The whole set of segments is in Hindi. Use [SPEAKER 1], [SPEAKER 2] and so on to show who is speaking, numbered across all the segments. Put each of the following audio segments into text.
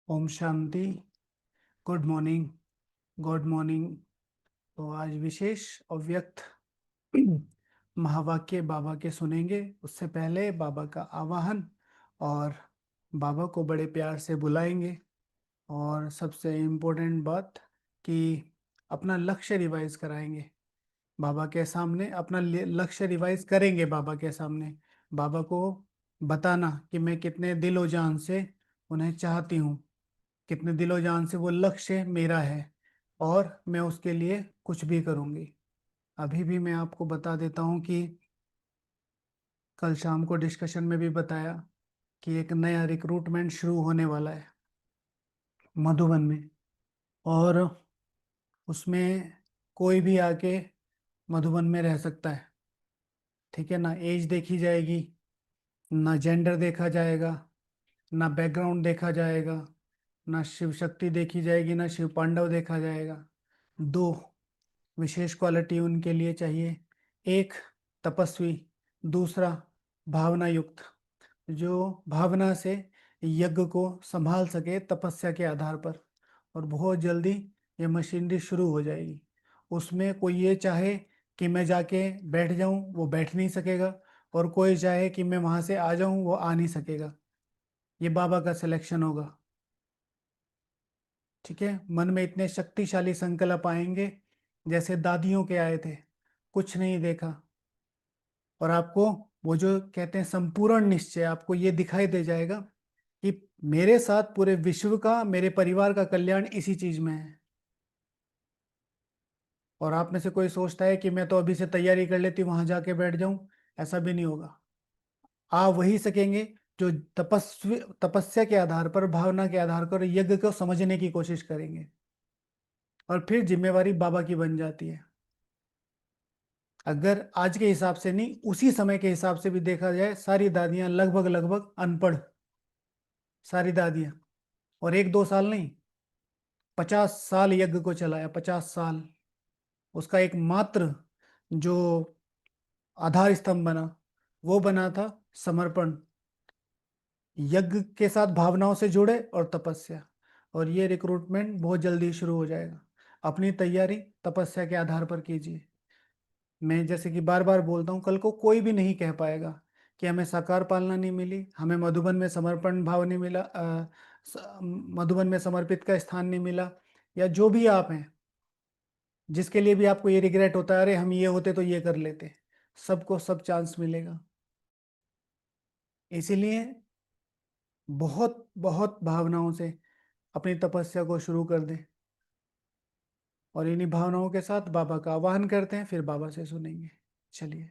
[SPEAKER 1] ओम शांति। Good morning. Good morning. तो आज विशेष अव्यक्त महावाक्य बाबा के सुनेंगे। उससे पहले बाबा का आवाहन और बाबा को बड़े प्यार से बुलाएंगे। और सबसे इम्पोर्टेंट बात कि अपना लक्ष्य रिवाइज कराएंगे बाबा के सामने। अपना लक्ष्य रिवाइज करेंगे बाबा के सामने। बाबा को बताना कि मैं कितने दिलो जान से उन्हें चाहती हूँ, कितने दिलो जान से वो लक्ष्य मेरा है और मैं उसके लिए कुछ भी करूंगी। अभी भी मैं आपको बता देता हूँ कि कल शाम को डिस्कशन में भी बताया कि एक नया रिक्रूटमेंट शुरू होने वाला है मधुबन में। और उसमें कोई भी आके मधुबन में रह सकता है। ठीक है ना, एज देखी जाएगी, ना जेंडर देखा जाएगा, ना बैकग्राउंड देखा जाएगा, ना शिव शक्ति देखी जाएगी, ना शिव पांडव देखा जाएगा। दो विशेष क्वालिटी उनके लिए चाहिए। एक तपस्वी, दूसरा भावना युक्त, जो भावना से यज्ञ को संभाल सके तपस्या के आधार पर। और बहुत जल्दी ये मशीनरी शुरू हो जाएगी। उसमें कोई ये चाहे कि मैं जाके बैठ जाऊं, वो बैठ नहीं सकेगा। और कोई चाहे कि मैं वहां से आ जाऊं, वो आ नहीं सकेगा। ये बाबा का सिलेक्शन होगा। ठीक है, मन में इतने शक्तिशाली संकल्प आएंगे जैसे दादियों के आए थे, कुछ नहीं देखा। और आपको वो जो कहते हैं संपूर्ण निश्चय, आपको ये दिखाई दे जाएगा कि मेरे साथ पूरे विश्व का, मेरे परिवार का कल्याण इसी चीज में है। और आप में से कोई सोचता है कि मैं तो अभी से तैयारी कर लेती हूँ, वहां जाके बैठ जाऊं, ऐसा भी नहीं होगा। आ वही सकेंगे जो तपस्वी तपस्या के आधार पर, भावना के आधार पर यज्ञ को समझने की कोशिश करेंगे। और फिर जिम्मेवारी बाबा की बन जाती है। अगर आज के हिसाब से नहीं, उसी समय के हिसाब से भी देखा जाए, सारी दादियां लगभग लगभग अनपढ़, सारी दादियां। और एक दो साल नहीं, 50 साल यज्ञ को चलाया, 50 साल। उसका एकमात्र जो आधार स्तंभ बना, वो बना था समर्पण। यज्ञ के साथ भावनाओं से जुड़े और तपस्या। और ये रिक्रूटमेंट बहुत जल्दी शुरू हो जाएगा। अपनी तैयारी तपस्या के आधार पर कीजिए। मैं जैसे कि बार बार बोलता हूँ, कल को कोई भी नहीं कह पाएगा कि हमें साकार पालना नहीं मिली, हमें मधुबन में समर्पण भाव नहीं मिला, मधुबन में समर्पित का स्थान नहीं मिला, या जो भी आप हैं जिसके लिए भी आपको ये रिग्रेट होता है, अरे हम ये होते तो ये कर लेते। सबको सब चांस मिलेगा। इसीलिए बहुत बहुत भावनाओं से अपनी तपस्या को शुरू कर दें। और इन्हीं भावनाओं के साथ बाबा का आवाहन करते हैं, फिर बाबा से सुनेंगे। चलिए।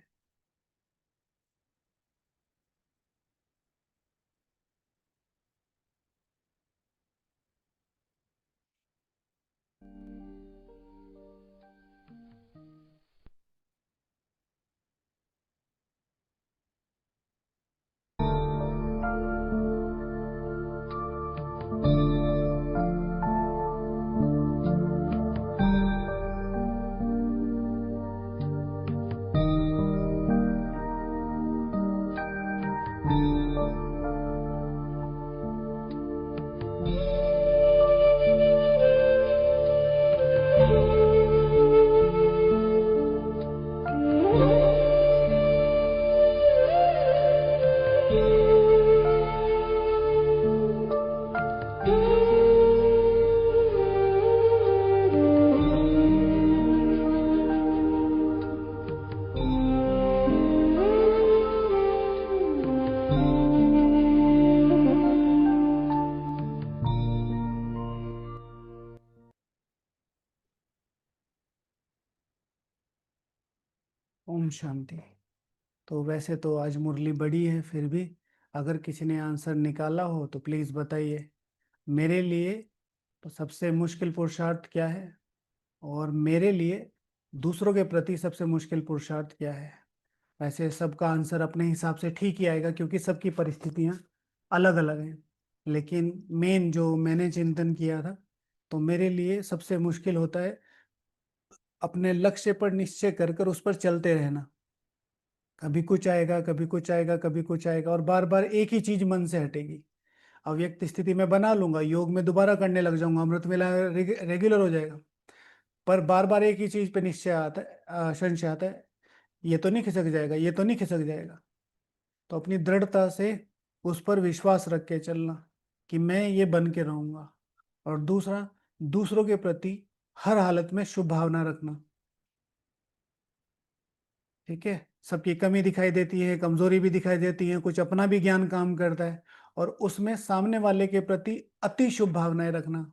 [SPEAKER 1] ओम शांति। तो वैसे तो आज मुरली बड़ी है, फिर भी अगर किसी ने आंसर निकाला हो तो प्लीज़ बताइए। मेरे लिए तो सबसे मुश्किल पुरुषार्थ क्या है, और मेरे लिए दूसरों के प्रति सबसे मुश्किल पुरुषार्थ क्या है। वैसे सबका आंसर अपने हिसाब से ठीक ही आएगा, क्योंकि सबकी परिस्थितियां अलग अलग हैं। लेकिन मेन जो मैंने चिंतन किया था, तो मेरे लिए सबसे मुश्किल होता है अपने लक्ष्य पर निश्चय कर कर उस पर चलते रहना। कभी कुछ आएगा, कभी कुछ आएगा, कभी कुछ आएगा, और बार बार एक ही चीज मन से हटेगी। अव्यक्त स्थिति में बना लूंगा, योग में दोबारा करने लग जाऊंगा, अमृत वेला रेगुलर हो जाएगा। पर बार बार एक ही चीज पे निश्चय आता है, संशय आता है, ये तो नहीं खिसक जाएगा, ये तो नहीं खिसक जाएगा। तो अपनी दृढ़ता से उस पर विश्वास रख के चलना कि मैं ये बन के रहूंगा। और दूसरा, दूसरों के प्रति हर हालत में शुभ भावना रखना। ठीक है। सबकी कमी दिखाई देती है, कमजोरी भी दिखाई देती है, कुछ अपना भी ज्ञान काम करता है, और उसमें सामने वाले के प्रति अति शुभ भावनाएं रखना।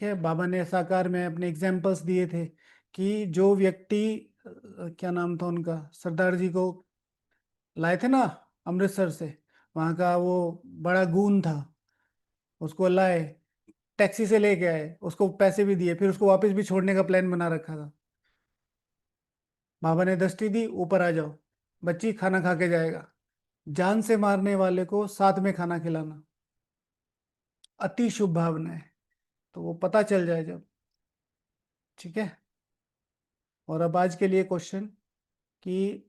[SPEAKER 1] ठीक है। बाबा ने साकार में अपने एग्जाम्पल्स दिए थे कि जो व्यक्ति क्या नाम था उनका, सरदार जी को लाए थे ना अमृतसर से, वहां का वो बड़ा गून था, उसको लाए, टैक्सी से लेके आए, उसको पैसे भी दिए, फिर उसको वापस भी छोड़ने का प्लान बना रखा था। बाबा ने दृष्टि दी, ऊपर आ जाओ, बच्ची खाना खा के जाएगा। जान से मारने वाले को साथ में खाना खिलाना, अति शुभ भावना है। तो वो पता चल जाए जब। ठीक है। और अब आज के लिए क्वेश्चन कि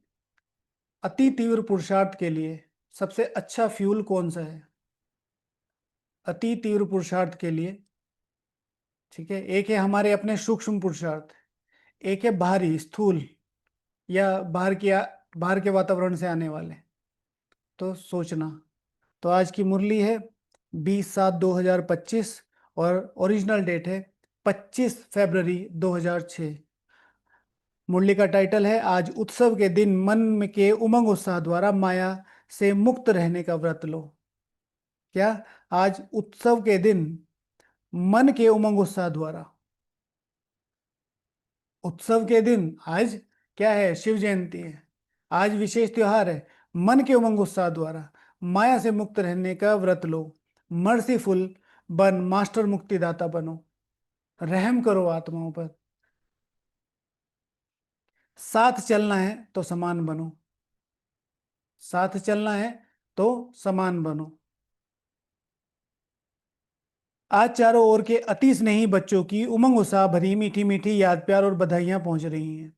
[SPEAKER 1] अति तीव्र पुरुषार्थ के लिए सबसे अच्छा फ्यूल कौन सा है? अति तीव्र पुरुषार्थ के लिए, ठीक है, एक है हमारे अपने सूक्ष्म पुरुषार्थ, एक है बाहरी स्थूल या बाहर के वातावरण से आने वाले। तो सोचना। तो आज की मुरली है 20/7/2025, और ओरिजिनल डेट है 25 फरवरी 2006। मुरली का टाइटल है, आज उत्सव के दिन मन में के उमंग उत्साह द्वारा माया से मुक्त रहने का व्रत लो। क्या? आज उत्सव के दिन मन के उमंग उत्साह द्वारा, उत्सव के दिन आज क्या है? शिव जयंती है, आज विशेष त्योहार है। मन के उमंग उत्साह द्वारा माया से मुक्त रहने का व्रत लो। मर्सीफुल बन, मास्टर मुक्तिदाता बनो, रहम करो आत्माओं पर। साथ चलना है तो समान बनो, साथ चलना है तो समान बनो। आज चारों ओर के अति स्नेही बच्चों की उमंग उत्साह भरी मीठी मीठी याद, प्यार और बधाइयां पहुंच रही हैं।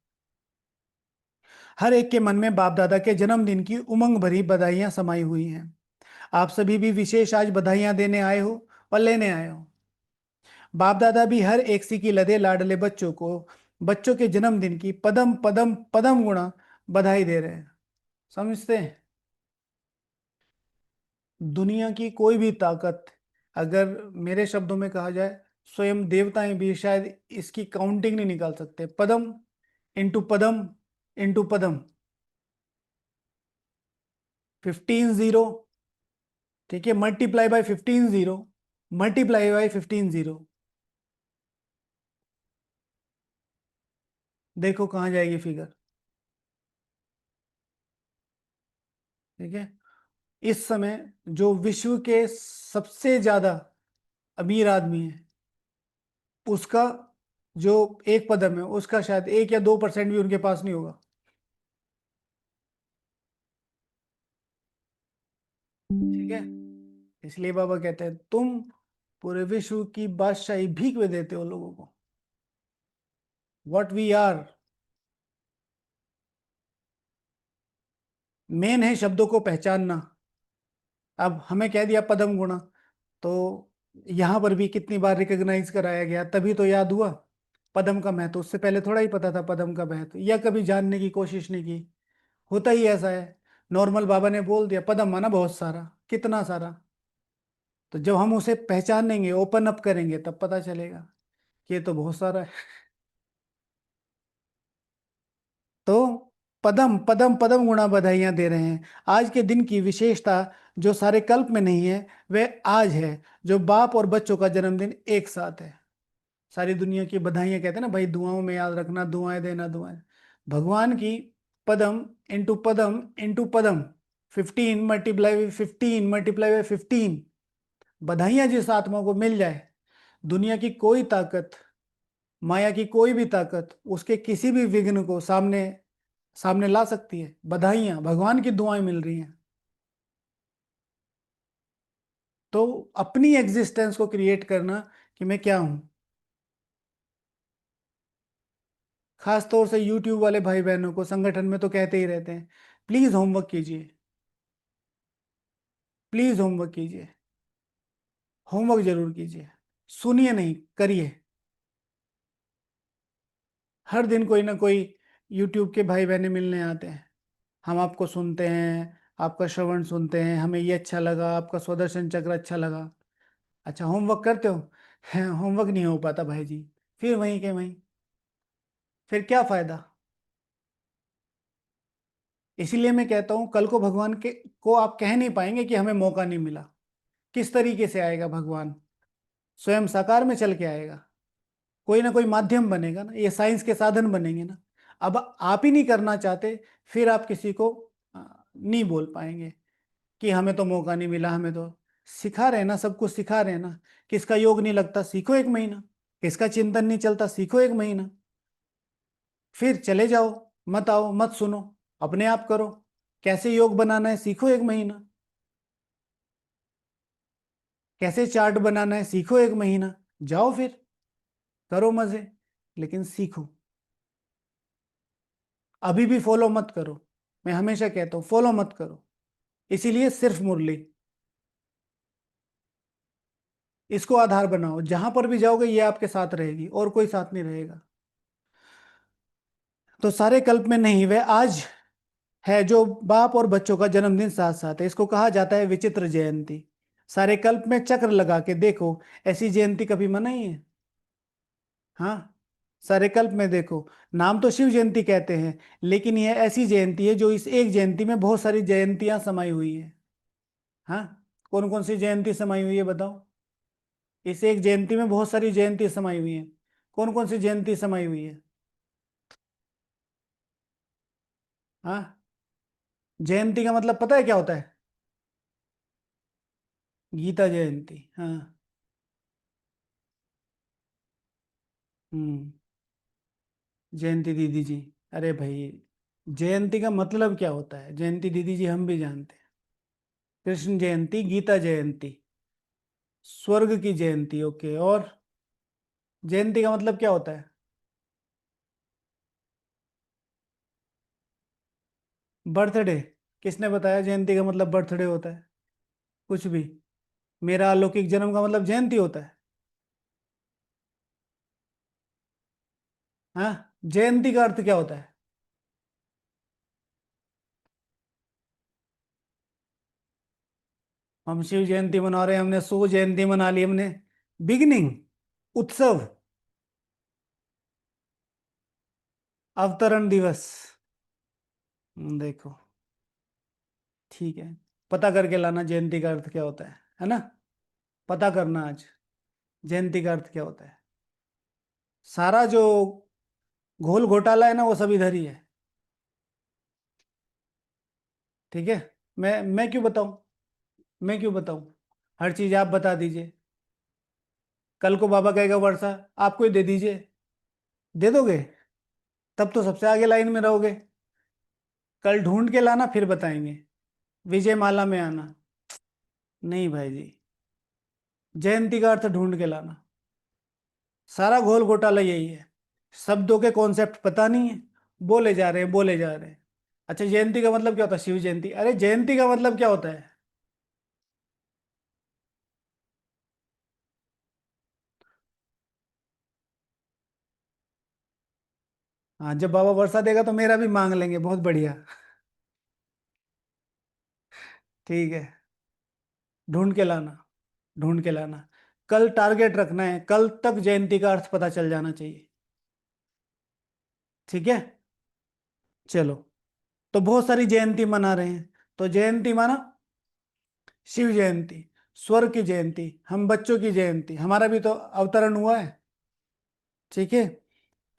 [SPEAKER 1] हर एक के मन में बाप दादा के जन्मदिन की उमंग भरी बधाइयां समाई हुई हैं। आप सभी भी विशेष आज बधाइयां देने आए हो और लेने आए हो। बाप दादा भी हर एक सी की लदे लाडले बच्चों को बच्चों के जन्मदिन की पदम पदम पदम गुणा बधाई दे रहे हैं। समझते हैं? दुनिया की कोई भी ताकत, अगर मेरे शब्दों में कहा जाए, स्वयं देवताएं भी शायद इसकी काउंटिंग नहीं निकाल सकते। पदम इंटू पदम इंटू पदम, 15 0। ठीक है, मल्टीप्लाई बाय 15 0, मल्टीप्लाई बाय 15 0। देखो कहाँ जाएगी फिगर। ठीक है। इस समय जो विश्व के सबसे ज्यादा अमीर आदमी है, उसका जो एक पदम है, उसका शायद 1 या 2% भी उनके पास नहीं होगा। ठीक है। इसलिए बाबा कहते हैं तुम पूरे विश्व की बादशाही भीख में देते हो लोगों को। What we are. मेन है शब्दों को पहचानना। अब हमें कह दिया पदम गुणा, तो यहां पर भी कितनी बार रिकॉग्नाइज कराया गया, तभी तो याद हुआ। पदम का महत्व उससे पहले थोड़ा ही पता था, पदम का महत्व या कभी जानने की कोशिश नहीं की। होता ही ऐसा है। नॉर्मल बाबा ने बोल दिया पदम माना बहुत सारा, कितना सारा। तो जब हम उसे पहचानेंगे, ओपन अप करेंगे, तब पता चलेगा कि ये तो बहुत सारा है। तो पदम पदम पदम गुणा बधाइयां दे रहे हैं। आज के दिन की विशेषता जो सारे कल्प में नहीं है, वह आज है, जो बाप और बच्चों का जन्मदिन एक साथ है। सारी दुनिया की बधाइयां, कहते हैं ना भाई, दुआओं में याद रखना, दुआएं देना, दुआएं। भगवान की पदम इंटू पदम इंटू पदम, 15 × 15 × 15 बधाइयां जिस आत्मा को मिल जाए, दुनिया की कोई ताकत, माया की कोई भी ताकत उसके किसी भी विघ्न को सामने सामने ला सकती है। बधाइयां, भगवान की दुआएं मिल रही हैं। तो अपनी एग्जिस्टेंस को क्रिएट करना कि मैं क्या हूं। खास तौर से यूट्यूब वाले भाई बहनों को संगठन में तो कहते ही रहते हैं, प्लीज होमवर्क कीजिए। प्लीज होमवर्क कीजिए, होमवर्क जरूर कीजिए, सुनिए नहीं, करिए। हर दिन कोई ना कोई यूट्यूब के भाई बहने मिलने आते हैं, हम आपको सुनते हैं, आपका श्रवण सुनते हैं, हमें ये अच्छा लगा, आपका स्वदर्शन चक्र अच्छा लगा। अच्छा, होमवर्क करते हो? है, होमवर्क नहीं हो पाता भाई जी, फिर वहीं के वहीं, फिर क्या फायदा? इसीलिए मैं कहता हूँ, कल को भगवान के को आप कह नहीं पाएंगे कि हमें मौका नहीं मिला। किस तरीके से आएगा भगवान? स्वयं साकार में चल के आएगा, कोई ना कोई माध्यम बनेगा ना, ये साइंस के साधन बनेंगे ना। अब आप ही नहीं करना चाहते, फिर आप किसी को नहीं बोल पाएंगे कि हमें तो मौका नहीं मिला, हमें तो। सिखा रहे हैं ना, सब कुछ सिखा रहे हैं ना। किसका योग नहीं लगता, सीखो 1 महीना। किसका चिंतन नहीं चलता, सीखो 1 महीना। फिर चले जाओ, मत आओ, मत सुनो, अपने आप करो। कैसे योग बनाना है सीखो 1 महीना, कैसे चार्ट बनाना है सीखो 1 महीना। जाओ फिर, करो मजे, लेकिन सीखो। अभी भी फॉलो मत करो, मैं हमेशा कहता हूँ फॉलो मत करो। इसीलिए सिर्फ मुरली, इसको आधार बनाओ, जहां पर भी जाओगे ये आपके साथ रहेगी, और कोई साथ नहीं रहेगा। तो सारे कल्प में नहीं, वह आज है जो बाप और बच्चों का जन्मदिन साथ साथ है, इसको कहा जाता है विचित्र जयंती। सारे कल्प में चक्र लगा के देखो, ऐसी जयंती कभी मनाई है? हाँ, सारे कल्प में देखो, नाम तो शिव जयंती कहते हैं, लेकिन यह ऐसी जयंती है जो इस एक जयंती में बहुत सारी जयंतियां समाई हुई है। हाँ, कौन कौन सी जयंती समाई हुई है बताओ? इस एक जयंती में बहुत सारी जयंती समाई हुई है। कौन कौन सी जयंती समाई हुई है? हाँ, जयंती का मतलब पता है क्या होता है? गीता जयंती, हाँ। हम्म। जयंती दीदी जी, अरे भाई, जयंती का मतलब क्या होता है जयंती दीदी जी, हम भी जानते हैं। कृष्ण जयंती, गीता जयंती, स्वर्ग की जयंती, ओके। और जयंती का मतलब क्या होता है? बर्थडे? किसने बताया जयंती का मतलब बर्थडे होता है? कुछ भी। मेरा अलौकिक जन्म का मतलब जयंती होता है? हाँ, जयंती का अर्थ क्या होता है? हम शिव जयंती मना रहे हैं, हमने सो जयंती मना ली हमने। बिगिनिंग, उत्सव, अवतरण दिवस। देखो, ठीक है, पता करके लाना जयंती का अर्थ क्या होता है ना? पता करना आज, जयंती का अर्थ क्या होता है। सारा जो घोल घोटाला है ना, वो सब इधर ही है। ठीक है, मैं क्यों बताऊं? मैं क्यों बताऊं? हर चीज आप बता दीजिए। कल को बाबा कहेगा वर्षा, आपको ही दे दीजिए, दे दोगे? तब तो सबसे आगे लाइन में रहोगे। कल ढूंढ के लाना, फिर बताएंगे। विजय माला में आना। नहीं भाई जी, जयंती का अर्थ ढूंढ के लाना। सारा घोल घोटाला यही है। शब्दों के कॉन्सेप्ट पता नहीं है, बोले जा रहे हैं, बोले जा रहे हैं। अच्छा, जयंती का मतलब क्या होता है? शिव जयंती, अरे जयंती का मतलब क्या होता है? हाँ, जब बाबा वर्षा देगा तो मेरा भी मांग लेंगे, बहुत बढ़िया। ठीक है, ढूंढ के लाना, ढूंढ के लाना। कल टारगेट रखना है, कल तक जयंती का अर्थ पता चल जाना चाहिए। ठीक है, चलो। तो बहुत सारी जयंती मना रहे हैं, तो जयंती माना शिव जयंती, स्वर्ग की जयंती, हम बच्चों की जयंती, हमारा भी तो अवतरण हुआ है। ठीक है,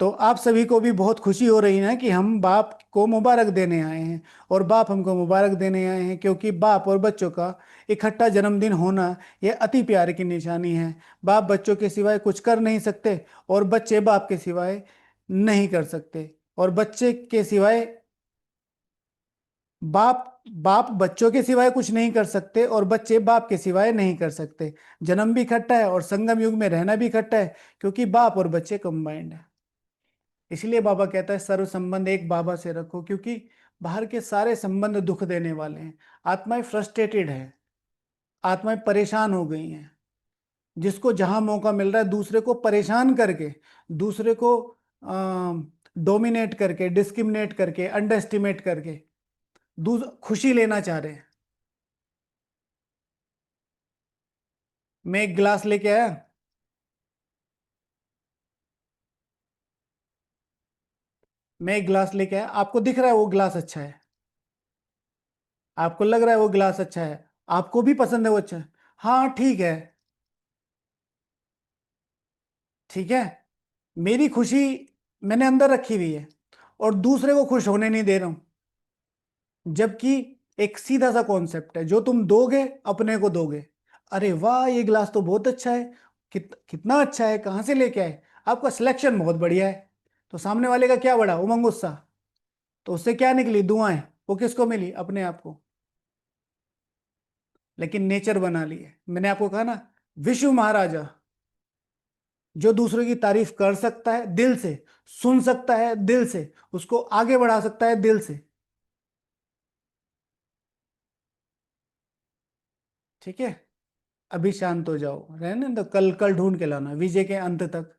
[SPEAKER 1] तो आप सभी को भी बहुत खुशी हो रही है कि हम बाप को मुबारक देने आए हैं, और बाप हमको मुबारक देने आए हैं, क्योंकि बाप और बच्चों का इकट्ठा जन्मदिन होना यह अति प्यार की निशानी है। बाप बच्चों के सिवाय कुछ कर नहीं सकते, और बच्चे बाप के सिवाय नहीं कर सकते, और बच्चे के सिवाय बाप बाप बच्चों के सिवाय कुछ नहीं कर सकते, और बच्चे बाप के सिवाय नहीं कर सकते। जन्म भी इकट्ठा है और संगम युग में रहना भी इकट्ठा है, क्योंकि बाप और बच्चे कंबाइंड है। इसलिए बाबा कहता है सर्व संबंध एक बाबा से रखो, क्योंकि बाहर के सारे संबंध दुख देने वाले हैं। आत्माएं फ्रस्ट्रेटेड है, आत्माएं परेशान हो गई हैं, जिसको जहां मौका मिल रहा है दूसरे को परेशान करके, दूसरे को डोमिनेट करके, डिस्क्रिमिनेट करके, अंडर एस्टिमेट करके खुशी लेना चाह रहे हैं। मैं एक गिलास लेके आया, मैं एक गिलास लेके आया, आपको दिख रहा है वो गिलास अच्छा है, आपको लग रहा है वो गिलास अच्छा है, आपको भी पसंद है वो अच्छा है। हाँ ठीक है, ठीक है, मेरी खुशी मैंने अंदर रखी हुई है और दूसरे को खुश होने नहीं दे रहा हूं। जबकि एक सीधा सा कॉन्सेप्ट है, जो तुम दोगे अपने को दोगे। अरे वाह ये गिलास तो बहुत अच्छा है, कितना अच्छा है, कहाँ से लेके आए, आपका सिलेक्शन बहुत बढ़िया है। तो सामने वाले का क्या बढ़ा, उमंग उत्साह, तो उससे क्या निकली, दुआएं। वो किसको मिली, अपने आप को। लेकिन नेचर बना ली है, मैंने आपको कहा ना, विश्व महाराजा, जो दूसरों की तारीफ कर सकता है दिल से, सुन सकता है दिल से, उसको आगे बढ़ा सकता है दिल से। ठीक है, अभी शांत हो जाओ, रहने दो, कल कल ढूंढ के लाना विजय के अंत तक।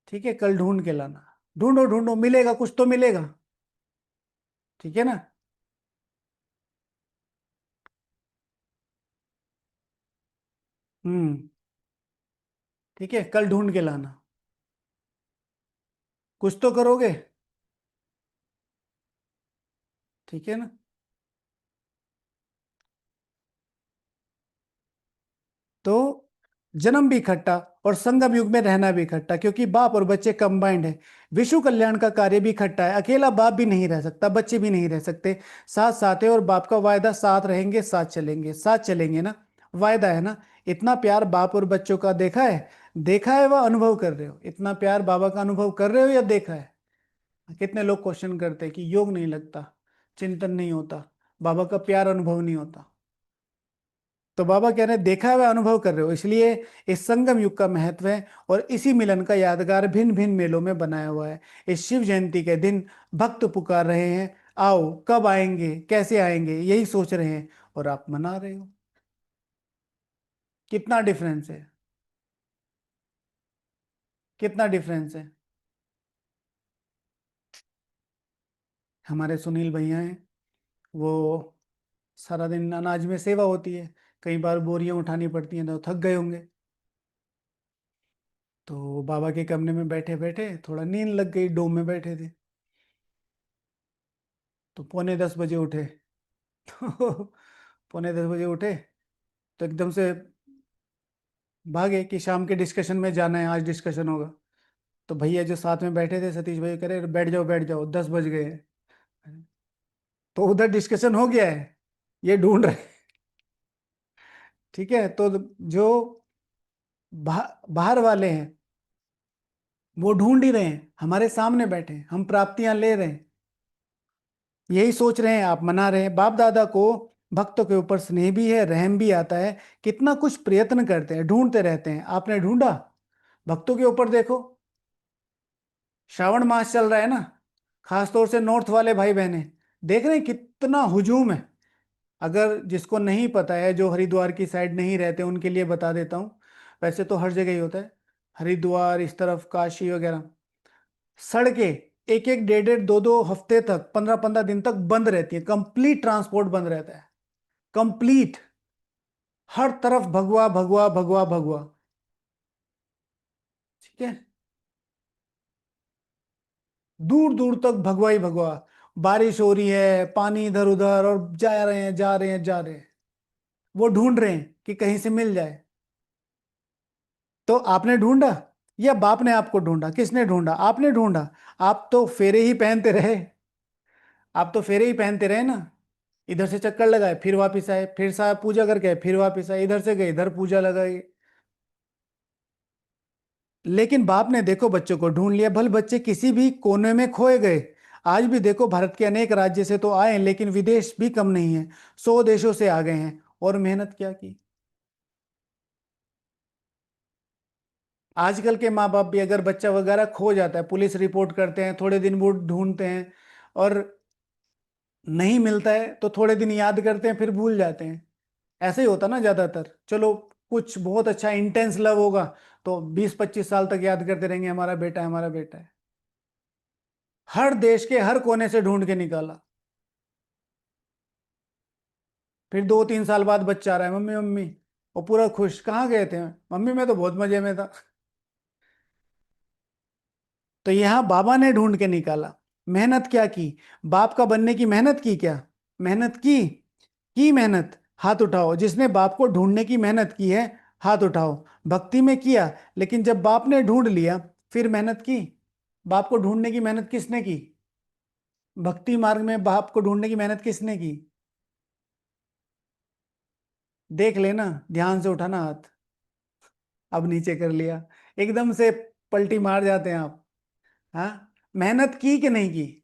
[SPEAKER 1] ठीक है, कल ढूंढ के लाना, ढूंढो ढूंढो, मिलेगा, कुछ तो मिलेगा। ठीक है ना। हम्म। ठीक है, कल ढूंढ के लाना, कुछ तो करोगे। ठीक है ना। तो जन्म भी इकट्ठा और संगम युग में रहना भी इकट्ठा, क्योंकि बाप और बच्चे कंबाइंड है। विश्व कल्याण का कार्य भी इकट्ठा है, अकेला बाप भी नहीं रह सकता, बच्चे भी नहीं रह सकते। साथ साथ है, और बाप का वायदा, साथ रहेंगे साथ चलेंगे, साथ चलेंगे ना, वायदा है ना। इतना प्यार बाप और बच्चों का देखा है, देखा है, वह अनुभव कर रहे हो, इतना प्यार बाबा का अनुभव कर रहे हो या देखा है। कितने लोग क्वेश्चन करते हैं कि योग नहीं लगता, चिंतन नहीं होता, बाबा का प्यार अनुभव नहीं होता। तो बाबा कह रहे हैं देखा है वह अनुभव कर रहे हो, इसलिए इस संगम युग का महत्व है। और इसी मिलन का यादगार भिन्न भिन्न मेलों में बनाया हुआ है। इस शिव जयंती के दिन भक्त पुकार रहे हैं, आओ, कब आएंगे, कैसे आएंगे, यही सोच रहे हैं, और आप मना रहे हो। कितना डिफरेंस है, कितना डिफरेंस है। हमारे सुनील भैया हैं, वो सारा दिन अनाज में सेवा होती है, कई बार बोरियां उठानी पड़ती हैं, तो थक गए होंगे। तो बाबा के कमरे में बैठे बैठे थोड़ा नींद लग गई, डोम में बैठे थे, तो पौने 10 बजे उठे। तो पौने 10 बजे उठे, तो एकदम से भागे कि शाम के डिस्कशन में जाना है, आज डिस्कशन होगा। तो भैया जो साथ में बैठे थे, सतीश भैया, कह रहे बैठ जाओ बैठ जाओ, 10 बज गए हैं। तो उधर डिस्कशन हो गया है, ये ढूंढ रहे। ठीक है, तो जो बाहर वाले हैं, वो ढूंढ ही रहे हैं, हमारे सामने बैठे हैं, हम प्राप्तियां ले रहे हैं, यही सोच रहे हैं, आप मना रहे हैं। बाप दादा को भक्तों के ऊपर स्नेह भी है, रहम भी आता है, कितना कुछ प्रयत्न करते हैं, ढूंढते रहते हैं, आपने ढूंढा। भक्तों के ऊपर देखो, श्रावण मास चल रहा है ना, खासतौर से नॉर्थ वाले भाई बहने देख रहे हैं कितना हुजूम है। अगर जिसको नहीं पता है, जो हरिद्वार की साइड नहीं रहते, उनके लिए बता देता हूँ। वैसे तो हर जगह ही होता है, हरिद्वार इस तरफ, काशी वगैरह, सड़कें एक एक डेढ़ डेढ़ दो दो हफ्ते तक, 15 15 दिन तक बंद रहती है, कंप्लीट ट्रांसपोर्ट बंद रहता है, कंप्लीट। हर तरफ भगवा भगवा भगवा भगवा। ठीक है, दूर दूर तक भगवा ही भगवा। बारिश हो रही है, पानी इधर उधर, और जा रहे हैं जा रहे हैं जा रहे हैं, वो ढूंढ रहे हैं कि कहीं से मिल जाए। तो आपने ढूंढा या बाप ने आपको ढूंढा, किसने ढूंढा, आपने ढूंढा। आप तो फेरे ही पहनते रहे, आप तो फेरे ही पहनते रहे ना, इधर से चक्कर लगाए, फिर वापस आए, फिर साहब पूजा करके आए, फिर वापस आए, इधर से गए, इधर पूजा लगाई। लेकिन बाप ने देखो बच्चों को ढूंढ लिया, भले बच्चे किसी भी कोने में खोए गए। आज भी देखो, भारत के अनेक राज्य से तो आए, लेकिन विदेश भी कम नहीं है, 100 देशों से आ गए हैं, और मेहनत क्या की। आजकल के माँ बाप भी, अगर बच्चा वगैरह खो जाता है, पुलिस रिपोर्ट करते हैं, थोड़े दिन वो ढूंढते हैं, और नहीं मिलता है तो थोड़े दिन याद करते हैं फिर भूल जाते हैं। ऐसे ही होता ना ज्यादातर। चलो, कुछ बहुत अच्छा इंटेंस लव होगा तो 20-25 साल तक याद करते रहेंगे, हमारा बेटा है, हमारा बेटा है। हर देश के हर कोने से ढूंढ के निकाला। फिर 2-3 साल बाद बच्चा आ रहा है, मम्मी मम्मी। वो पूरा खुश, कहाँ गए थे? मम्मी मैं तो बहुत मजे में था। तो यहाँ बाबा ने ढूंढ के निकाला। मेहनत क्या की? बाप का बनने की मेहनत की क्या? मेहनत की मेहनत। हाथ उठाओ जिसने बाप को ढूंढने की मेहनत की है। हाथ उठाओ। भक्ति में किया, लेकिन जब बाप ने ढूंढ लिया फिर मेहनत की। बाप को ढूंढने की मेहनत किसने की? भक्ति मार्ग में बाप को ढूंढने की मेहनत किसने की? देख लेना, ध्यान से उठाना हाथ। अब नीचे कर लिया। एकदम से पलटी मार जाते हैं आप। हाँ। मेहनत की कि नहीं की?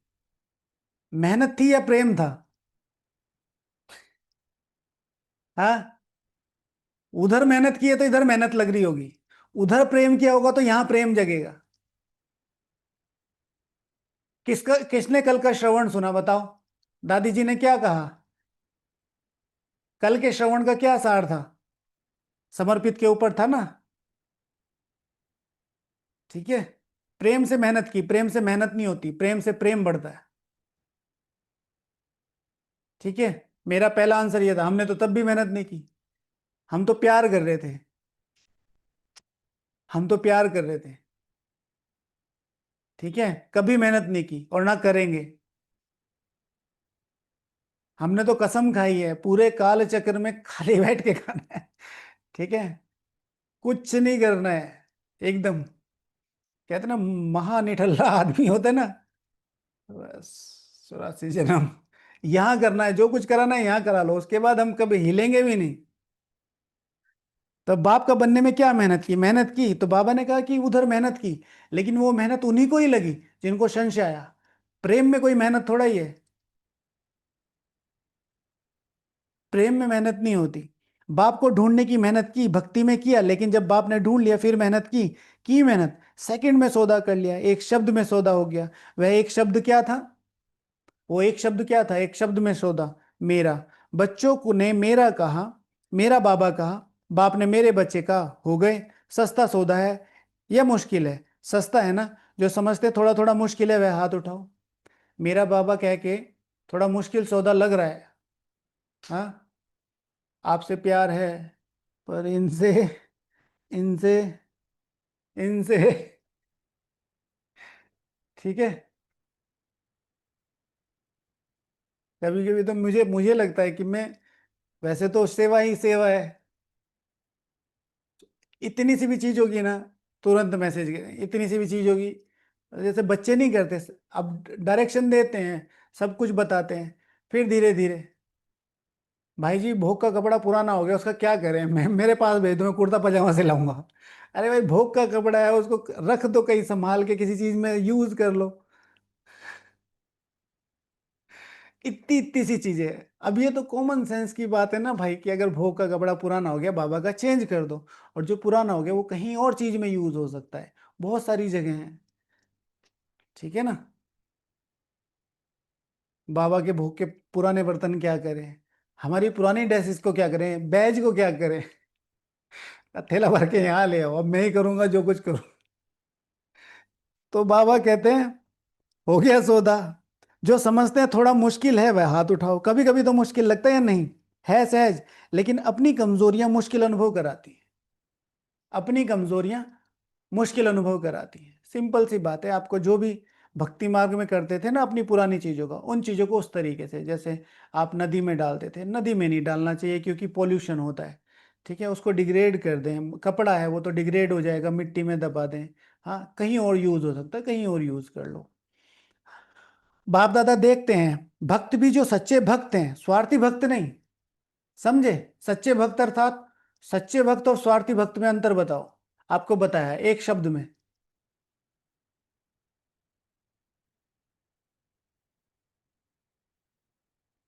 [SPEAKER 1] मेहनत थी या प्रेम था? हाँ। उधर मेहनत की है तो इधर मेहनत लग रही होगी। उधर प्रेम किया होगा तो यहाँ प्रेम जगेगा। किसने कल का श्रवण सुना बताओ? दादी जी ने क्या कहा? कल के श्रवण का क्या सार था? समर्पित के ऊपर था ना। ठीक है। प्रेम से मेहनत की, प्रेम से मेहनत नहीं होती, प्रेम से प्रेम बढ़ता है। ठीक है। मेरा पहला आंसर ये था, हमने तो तब भी मेहनत नहीं की। हम तो प्यार कर रहे थे। हम तो प्यार कर रहे थे। ठीक है। कभी मेहनत नहीं की और ना करेंगे। हमने तो कसम खाई है पूरे काल चक्र में खाली बैठ के खाना है। ठीक है। कुछ नहीं करना है। एकदम। कहते ना, महानिठल्ला आदमी होते ना। बस 84 जन्म यहाँ करना है, जो कुछ कराना है यहाँ करा लो, उसके बाद हम कभी हिलेंगे भी नहीं। तो बाप का बनने में क्या मेहनत की? मेहनत की तो बाबा ने कहा कि उधर मेहनत की। लेकिन वो मेहनत उन्हीं को ही लगी जिनको संशय आया। प्रेम में कोई मेहनत थोड़ा ही है। प्रेम में मेहनत नहीं होती। बाप को ढूंढने की मेहनत की, भक्ति में किया, लेकिन जब बाप ने ढूंढ लिया फिर मेहनत की मेहनत। सेकंड में सौदा कर लिया, एक शब्द में सौदा हो गया। वह एक शब्द क्या था? वो एक शब्द क्या था? एक शब्द में सौदा। मेरा। बच्चों को ने मेरा कहा, मेरा बाबा कहा, बाप ने मेरे बच्चे कहा, हो गए। सस्ता सौदा है या मुश्किल है? सस्ता है ना। जो समझते थोड़ा थोड़ा मुश्किल है वह हाथ उठाओ। मेरा बाबा कह के थोड़ा मुश्किल सौदा लग रहा है। हाँ। आपसे प्यार है, पर इनसे, इनसे, इनसे। ठीक है। कभी कभी तो मुझे मुझे लगता है कि मैं, वैसे तो सेवा ही सेवा है। इतनी सी भी चीज होगी ना, तुरंत मैसेज करें। इतनी सी भी चीज होगी, जैसे बच्चे नहीं करते। अब डायरेक्शन देते हैं, सब कुछ बताते हैं, फिर धीरे धीरे, भाई जी भोग का कपड़ा पुराना हो गया उसका क्या करें, मैं मेरे पास भेज दो, मैं कुर्ता पजामा से लाऊंगा। अरे भाई भोग का कपड़ा है, उसको रख दो कहीं संभाल के, किसी चीज में यूज कर लो। इतनी इतनी सी चीजें हैं। अब ये तो कॉमन सेंस की बात है ना भाई, कि अगर भोग का कपड़ा पुराना हो गया बाबा का चेंज कर दो। और जो पुराना हो गया वो कहीं और चीज में यूज हो सकता है। बहुत सारी जगह हैं। ठीक है ना। बाबा के भोग के पुराने बर्तन क्या करें? हमारी पुरानी ड्रेसेस को क्या करें? बैज को क्या करें? थैला भर के यहाँ ले आओ, अब मैं ही करूंगा जो कुछ करूँ। तो बाबा कहते हैं, हो गया सौदा। जो समझते हैं थोड़ा मुश्किल है वह हाथ उठाओ। कभी कभी तो मुश्किल लगता है या नहीं? है सहज। लेकिन अपनी कमजोरियां मुश्किल अनुभव कराती हैं। अपनी कमजोरियां मुश्किल अनुभव कराती हैं। सिंपल सी बात है। आपको जो भी भक्ति मार्ग में करते थे ना अपनी पुरानी चीजों का, उन चीजों को उस तरीके से, जैसे आप नदी में डालते थे, नदी में नहीं डालना चाहिए क्योंकि पॉल्यूशन होता है। ठीक है। उसको डिग्रेड कर दें, कपड़ा है वो तो डिग्रेड हो जाएगा, मिट्टी में दबा दें। हाँ, कहीं और यूज हो सकता है, कहीं और यूज कर लो। बाप दादा देखते हैं, भक्त भी जो सच्चे भक्त हैं, स्वार्थी भक्त नहीं। समझे? सच्चे भक्त अर्थात, सच्चे भक्त और स्वार्थी भक्त में अंतर बताओ। आपको बताया एक शब्द में।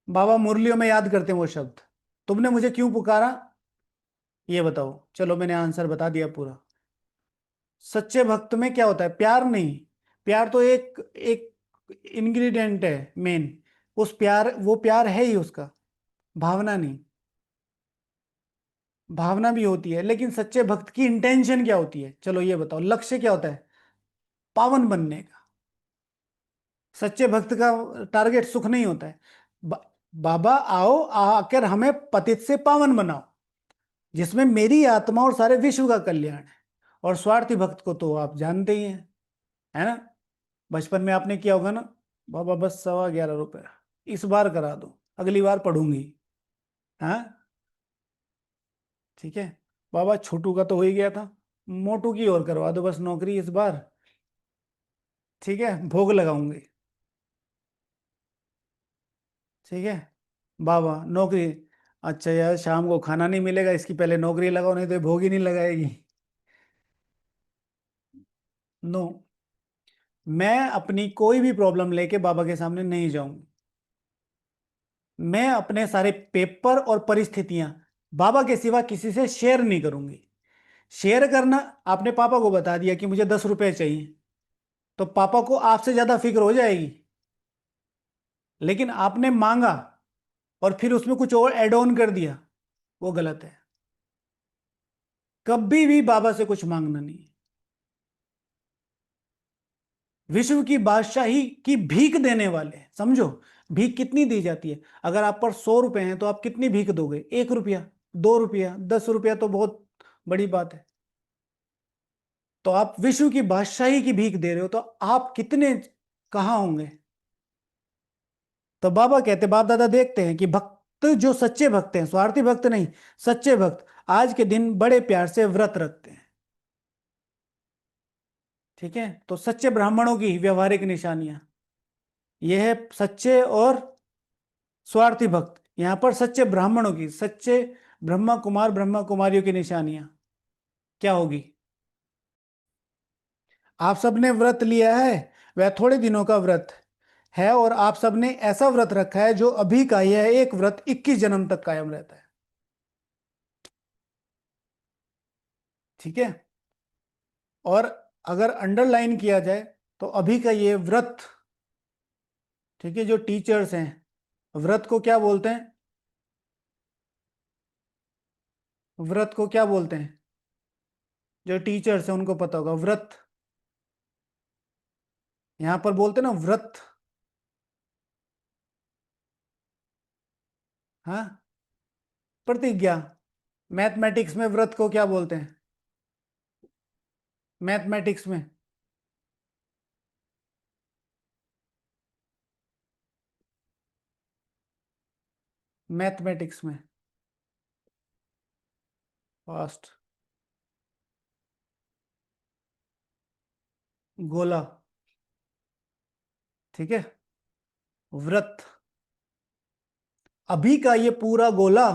[SPEAKER 1] बाबा मुरलियों में याद करते हैं वो शब्द। तुमने मुझे क्यों पुकारा? ये बताओ। चलो मैंने आंसर बता दिया पूरा। सच्चे भक्त में क्या होता है? प्यार नहीं। प्यार तो एक एक इंग्रेडिएंट है मेन। उस प्यार, वो प्यार है ही उसका, भावना नहीं। भावना भी होती है, लेकिन सच्चे भक्त की इंटेंशन क्या होती है, चलो ये बताओ, लक्ष्य क्या होता है? पावन बनने का। सच्चे भक्त का टारगेट सुख नहीं होता है। बा, बाबा आओ, आकर हमें पतित से पावन बनाओ, जिसमें मेरी आत्मा और सारे विश्व का कल्याण है। और स्वार्थी भक्त को तो आप जानते ही हैं, है ना? बचपन में आपने किया होगा ना, बाबा बस 11.25 रुपये इस बार करा दो, अगली बार पढ़ूंगी। हाँ, ठीक है। बाबा छोटू का तो हो ही गया था, मोटू की और करवा दो बस नौकरी इस बार, ठीक है, भोग लगाऊंगी। ठीक है। बाबा नौकरी, अच्छा यार शाम को खाना नहीं मिलेगा, इसकी पहले नौकरी लगाओ, नहीं तो ये भोग ही नहीं लगाएगी। नो, मैं अपनी कोई भी प्रॉब्लम लेके बाबा के सामने नहीं जाऊंगी। मैं अपने सारे पेपर और परिस्थितियां बाबा के सिवा किसी से शेयर नहीं करूंगी। शेयर करना, आपने पापा को बता दिया कि मुझे 10 रुपए चाहिए, तो पापा को आपसे ज्यादा फिक्र हो जाएगी। लेकिन आपने मांगा और फिर उसमें कुछ और ऐड ऑन कर दिया, वो गलत है। कभी भी बाबा से कुछ मांगना नहीं है। विश्व की बादशाही की भीख देने वाले हैं, समझो। भीख कितनी दी जाती है? अगर आप पर 100 रुपए हैं तो आप कितनी भीख दोगे? 1 रुपया, 2 रुपया, 10 रुपया तो बहुत बड़ी बात है। तो आप विश्व की बादशाही की भीख दे रहे हो, तो आप कितने कहाँ होंगे? तो बाबा कहते, बाप दादा देखते हैं कि भक्त जो सच्चे भक्त हैं, स्वार्थी भक्त नहीं, सच्चे भक्त आज के दिन बड़े प्यार से व्रत रखते हैं। ठीक है, तो सच्चे ब्राह्मणों की व्यवहारिक निशानियां, यह है सच्चे और स्वार्थी भक्त। यहां पर सच्चे ब्राह्मणों की, सच्चे ब्रह्मा कुमार ब्रह्मा कुमारियों की निशानियां क्या होगी? आप सबने व्रत लिया है, वह थोड़े दिनों का व्रत है, और आप सबने ऐसा व्रत रखा है जो अभी का ही है, एक व्रत 21 जन्म तक कायम रहता है। ठीक है। और अगर अंडरलाइन किया जाए, तो अभी का ये व्रत, ठीक है, जो टीचर्स हैं, व्रत को क्या बोलते हैं? व्रत को क्या बोलते हैं? जो टीचर्स हैं उनको पता होगा व्रत। यहां पर बोलते हैं ना व्रत। हाँ, प्रतिज्ञा। मैथमेटिक्स में व्रत को क्या बोलते हैं? मैथमेटिक्स में मैथमेटिक्स में फास्ट, गोला। ठीक है, व्रत। अभी का ये पूरा गोला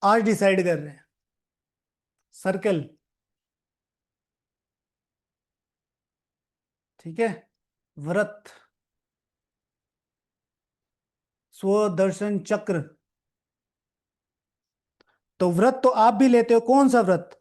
[SPEAKER 1] आज डिसाइड कर रहे हैं। सर्कल। ठीक है, व्रत, स्वदर्शन चक्र। तो व्रत तो आप भी लेते हो, कौन सा व्रत?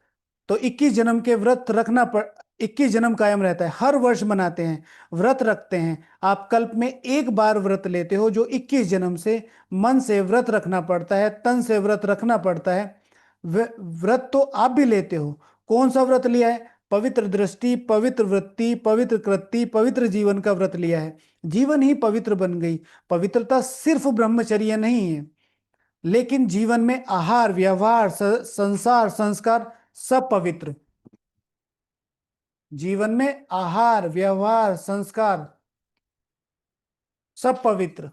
[SPEAKER 1] तो 21 जन्म के व्रत रखना पड़, 21 जन्म कायम रहता है, हर वर्ष मनाते हैं, व्रत रखते हैं। आप कल्प में एक बार व्रत लेते हो, जो 21 जन्म से मन से व्रत रखना पड़ता है, तन से व्रत रखना पड़ता है। व्रत तो आप भी लेते हो, कौन सा व्रत लिया है? पवित्र दृष्टि, पवित्र वृत्ति, पवित्र कृति, पवित्र जीवन का व्रत लिया है। जीवन ही पवित्र बन गई। पवित्रता सिर्फ ब्रह्मचर्य नहीं है, लेकिन जीवन में आहार, व्यवहार, संसार, संस्कार सब पवित्र। जीवन में आहार, व्यवहार, संस्कार सब पवित्र।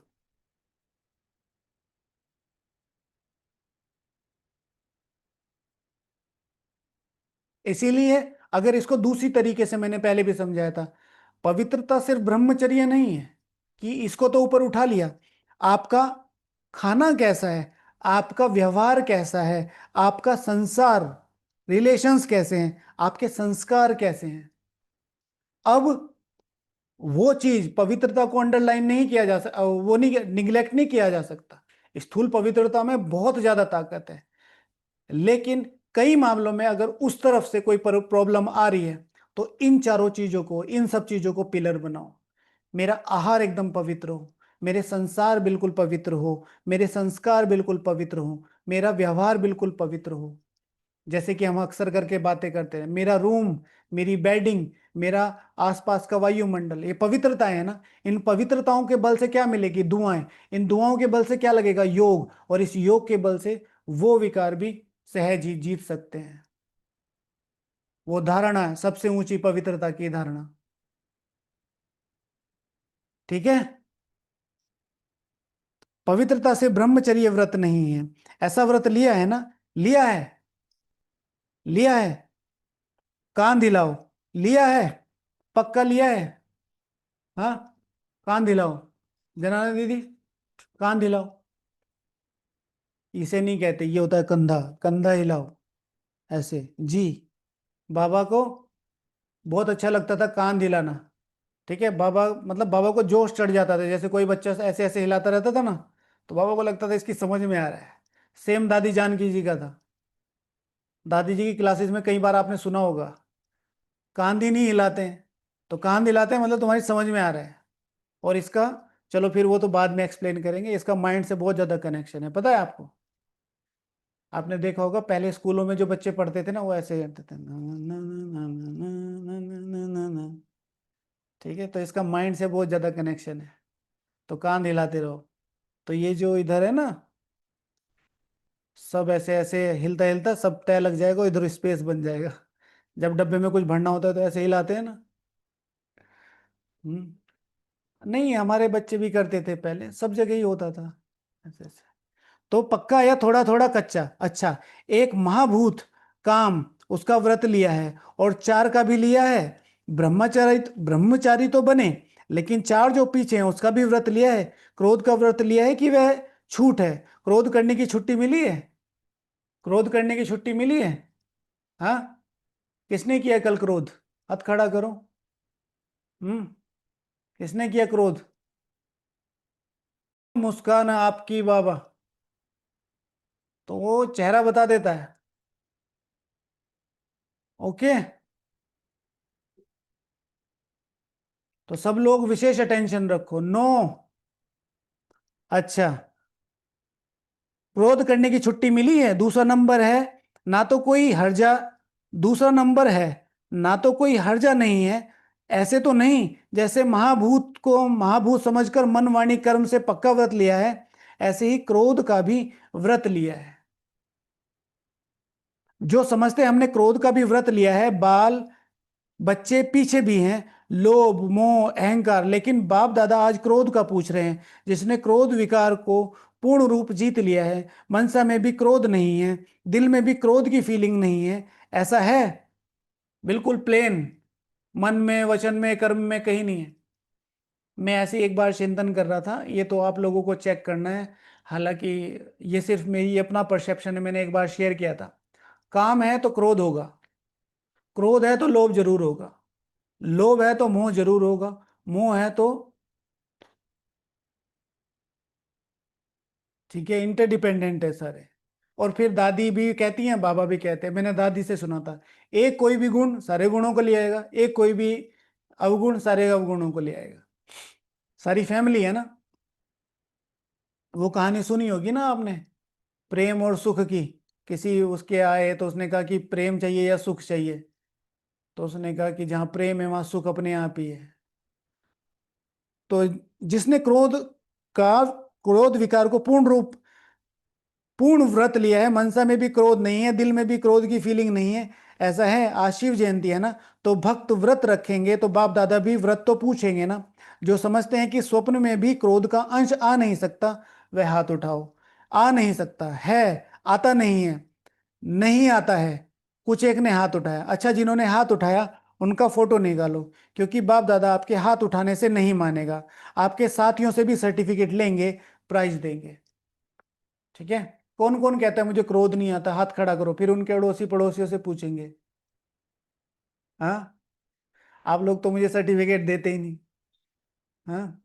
[SPEAKER 1] इसीलिए अगर इसको दूसरी तरीके से, मैंने पहले भी समझाया था, पवित्रता सिर्फ ब्रह्मचर्य नहीं है कि इसको तो ऊपर उठा लिया। आपका खाना कैसा है, आपका व्यवहार कैसा है, आपका संसार, रिलेशंस कैसे हैं, आपके संस्कार कैसे हैं। अब वो चीज, पवित्रता को अंडरलाइन नहीं किया जा सकता, वो नहीं, निग्लेक्ट नहीं किया जा सकता। स्थूल पवित्रता में बहुत ज्यादा ताकत है, लेकिन कई मामलों में अगर उस तरफ से कोई प्रॉब्लम आ रही है, तो इन चारों चीजों को, इन सब चीजों को पिलर बनाओ। मेरा आहार एकदम पवित्र हो, मेरे संसार बिल्कुल पवित्र हो, मेरे संस्कार बिल्कुल पवित्र हो, मेरा व्यवहार बिल्कुल पवित्र हो। जैसे कि हम अक्सर करके बातें करते हैं, मेरा रूम, मेरी बेडिंग, मेरा आसपास का वायुमंडल, ये पवित्रता है ना। इन पवित्रताओं के बल से क्या मिलेगी? दुआएं। इन दुआओं के बल से क्या लगेगा? योग। और इस योग के बल से वो विकार भी सहज ही जीत सकते हैं। वो धारणा है सबसे ऊंची पवित्रता की धारणा। ठीक है। पवित्रता से ब्रह्मचर्य व्रत नहीं है। ऐसा व्रत लिया है ना? लिया है? लिया है? कान दिलाओ। लिया है? पक्का लिया है? हाँ, कान दिलाओ। जनाना दीदी, कान दिलाओ। इसे नहीं कहते, ये होता है कंधा। कंधा हिलाओ ऐसे जी। बाबा को बहुत अच्छा लगता था कान दिलाना। ठीक है, बाबा मतलब बाबा को जोश चढ़ जाता था, जैसे कोई बच्चा ऐसे ऐसे हिलाता रहता था ना, तो बाबा को लगता था इसकी समझ में आ रहा है। सेम दादी जानकी जी का था। दादी जी की क्लासेस में कई बार आपने सुना होगा, कान दी नहीं हिलाते हैं, तो कान दिलाते हैं मतलब तुम्हारी समझ में आ रहा है। और इसका, चलो फिर वो तो बाद में एक्सप्लेन करेंगे, इसका माइंड से बहुत ज्यादा कनेक्शन है, पता है आपको? आपने देखा होगा पहले स्कूलों में जो बच्चे पढ़ते थे ना, वो ऐसे करते थे ना ना ना ना ना ना ना ना ना। ठीक है, तो इसका माइंड से बहुत ज्यादा कनेक्शन है। तो कान हिलाते रहो, तो ये जो इधर है ना, सब ऐसे ऐसे हिलता हिलता सब तय लग जाएगा, इधर स्पेस बन जाएगा। जब डब्बे में कुछ भरना होता है तो ऐसे हिलाते हैं ना। हम्म। नहीं, हमारे बच्चे भी करते थे पहले, सब जगह ही होता था ऐसे ऐसे। तो पक्का या थोड़ा थोड़ा कच्चा? अच्छा। एक महाभूत काम, उसका व्रत लिया है, और चार का भी लिया है। ब्रह्मचारी, ब्रह्मचारी तो बने, लेकिन चार जो पीछे हैं उसका भी व्रत लिया है। क्रोध का व्रत लिया है कि वह छूट है? क्रोध करने की छुट्टी मिली है? क्रोध करने की छुट्टी मिली है? हाँ। किसने किया कल क्रोध? हाथ खड़ा करो। हम्म। किसने किया क्रोध? मुस्कान है आपकी बाबा, तो वो चेहरा बता देता है। ओके। तो सब लोग विशेष अटेंशन रखो। नो। अच्छा। क्रोध करने की छुट्टी मिली है, दूसरा नंबर है। ना तो कोई हर्जा, दूसरा नंबर है, ना तो कोई हर्जा नहीं है। ऐसे तो नहीं जैसे महाभूत को महाभूत समझकर मन वाणी कर्म से पक्का व्रत लिया है, ऐसे ही क्रोध का भी व्रत लिया है। जो समझते हैं हमने क्रोध का भी व्रत लिया है, बाल बच्चे पीछे भी हैं, लोभ मोह अहंकार, लेकिन बाप दादा आज क्रोध का पूछ रहे हैं। जिसने क्रोध विकार को पूर्ण रूप जीत लिया है, मनसा में भी क्रोध नहीं है, दिल में भी क्रोध की फीलिंग नहीं है। ऐसा है? बिल्कुल प्लेन, मन में वचन में कर्म में कहीं नहीं है। मैं ऐसे ही एक बार चिंतन कर रहा था, ये तो आप लोगों को चेक करना है। हालांकि ये सिर्फ मेरी अपना परसेप्शन है, मैंने एक बार शेयर किया था। काम है तो क्रोध होगा, क्रोध है तो लोभ जरूर होगा, लोभ है तो मोह जरूर होगा, मोह है तो, ठीक है, इंटरडिपेंडेंट है सारे। और फिर दादी भी कहती हैं, बाबा भी कहते हैं, मैंने दादी से सुना था, एक कोई भी गुण सारे गुणों को ले आएगा, एक कोई भी अवगुण सारे अवगुणों को ले आएगा। सारी फैमिली है ना। वो कहानी सुनी होगी ना आपने, प्रेम और सुख की। किसी उसके आए तो उसने कहा कि प्रेम चाहिए या सुख चाहिए, तो उसने कहा कि जहां प्रेम है वहां सुख अपने आप ही है। तो जिसने का क्रोध विकार को पूर्ण व्रत लिया है, मनसा में भी क्रोध नहीं है, दिल में भी क्रोध की फीलिंग नहीं है। ऐसा है, आज शिव जयंती है ना, तो भक्त व्रत रखेंगे तो बाप दादा भी व्रत तो पूछेंगे ना। जो समझते हैं कि स्वप्न में भी क्रोध का अंश आ नहीं सकता, वह हाथ उठाओ। आ नहीं सकता है, आता नहीं है, नहीं आता है। कुछ एक ने हाथ उठाया, अच्छा, जिन्होंने हाथ उठाया उनका फोटो निकालो, क्योंकि बाप दादा आपके हाथ उठाने से नहीं मानेगा। आपके साथियों से भी सर्टिफिकेट लेंगे, प्राइज देंगे। ठीक है। कौन कौन कहता है मुझे क्रोध नहीं आता? हाथ खड़ा करो, फिर उनके अड़ोसी पड़ोसियों से पूछेंगे। हाँ। आप लोग तो मुझे सर्टिफिकेट देते ही नहीं। हाँ।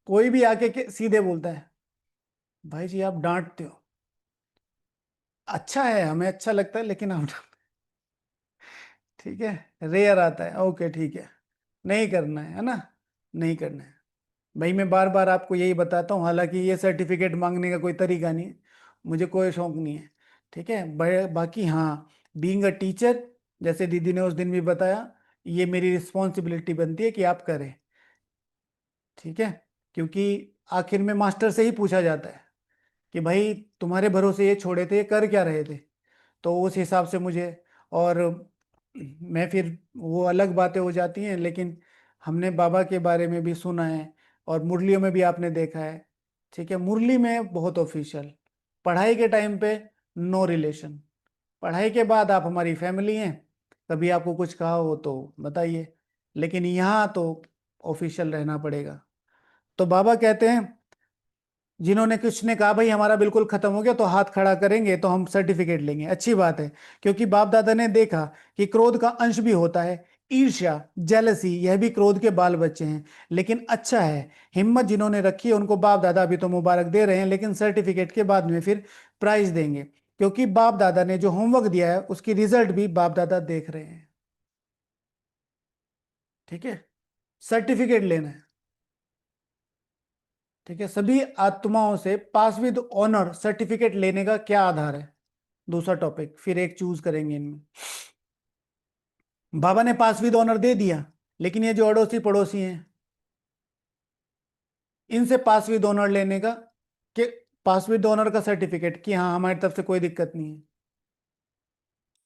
[SPEAKER 1] कोई भी आके सीधे बोलता है, भाई जी आप डांटते हो। अच्छा है, हमें अच्छा लगता है, लेकिन आप ठीक है, रेयर आता है, ओके ठीक है। नहीं करना है ना? नहीं करना है। भाई मैं बार बार आपको यही बताता हूँ, हालांकि ये सर्टिफिकेट मांगने का कोई तरीका नहीं है, मुझे कोई शौक नहीं है। ठीक है, बाकी हाँ, बीइंग अ टीचर, जैसे दीदी ने उस दिन भी बताया, ये मेरी रिस्पॉन्सिबिलिटी बनती है कि आप करें। ठीक है, क्योंकि आखिर में मास्टर से ही पूछा जाता है कि भाई तुम्हारे भरोसे ये छोड़े थे, ये कर क्या रहे थे। तो उस हिसाब से मुझे, और मैं फिर, वो अलग बातें हो जाती हैं, लेकिन हमने बाबा के बारे में भी सुना है, और मुरलियों में भी आपने देखा है। ठीक है, मुरली में बहुत ऑफिशियल, पढ़ाई के टाइम पे नो रिलेशन, पढ़ाई के बाद आप हमारी फैमिली हैं, कभी आपको कुछ कहा हो तो बताइए, लेकिन यहाँ तो ऑफिशियल रहना पड़ेगा। तो बाबा कहते हैं, जिन्होंने कुछ ने कहा भाई हमारा बिल्कुल खत्म हो गया तो हाथ खड़ा करेंगे तो हम सर्टिफिकेट लेंगे, अच्छी बात है, क्योंकि बाप दादा ने देखा कि क्रोध का अंश भी होता है, ईर्ष्या, जेलसी, यह भी क्रोध के बाल बच्चे हैं। लेकिन अच्छा है, हिम्मत जिन्होंने रखी है उनको बाप दादा अभी तो मुबारक दे रहे हैं, लेकिन सर्टिफिकेट के बाद में फिर प्राइज देंगे, क्योंकि बाप दादा ने जो होमवर्क दिया है उसकी रिजल्ट भी बाप दादा देख रहे हैं। ठीक है, सर्टिफिकेट लेना है। ठीक है, सभी आत्माओं से पास विद ऑनर सर्टिफिकेट लेने का क्या आधार है, दूसरा टॉपिक फिर एक चूज करेंगे इनमें। बाबा ने पास विद ऑनर दे दिया, लेकिन ये जो अड़ोसी पड़ोसी हैं, इनसे पास विद ऑनर लेने का, कि पास विद ऑनर का सर्टिफिकेट कि हाँ हमारी तरफ से कोई दिक्कत नहीं है।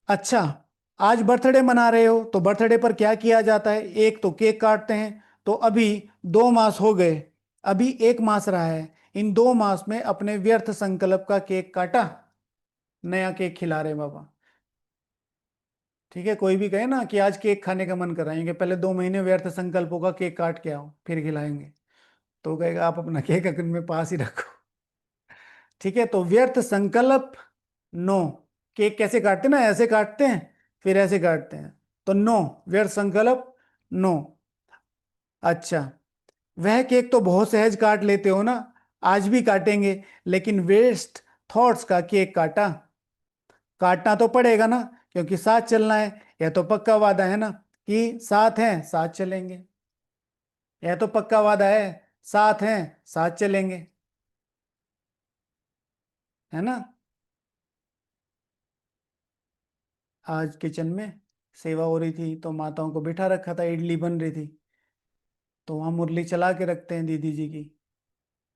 [SPEAKER 1] अच्छा, आज बर्थडे मना रहे हो तो बर्थडे पर क्या किया जाता है, एक तो केक काटते हैं। तो अभी 2 मास हो गए, अभी 1 मास रहा है, इन 2 मास में अपने व्यर्थ संकल्प का केक काटा, नया केक खिला रहे हैं बाबा। ठीक है, कोई भी कहे ना कि आज केक खाने का मन कराएंगे, पहले 2 महीने व्यर्थ संकल्पों का केक काट के आओ फिर खिलाएंगे, तो कहेगा आप अपना केक अकल में पास ही रखो। ठीक है, तो व्यर्थ संकल्प नो, केक कैसे काटते हैं ना, ऐसे काटते हैं, फिर ऐसे काटते हैं, तो नो, व्यर्थ संकल्प नो। अच्छा, वह केक तो बहुत सहज काट लेते हो ना, आज भी काटेंगे, लेकिन वेस्ट थॉट्स का केक काटा, काटना तो पड़ेगा ना, क्योंकि साथ चलना है, यह तो पक्का वादा है ना कि साथ हैं साथ चलेंगे, यह तो पक्का वादा है, साथ हैं साथ चलेंगे, है ना। आज किचन में सेवा हो रही थी तो माताओं को बिठा रखा था, इडली बन रही थी, तो वहां मुरली चला के रखते हैं दीदी जी की।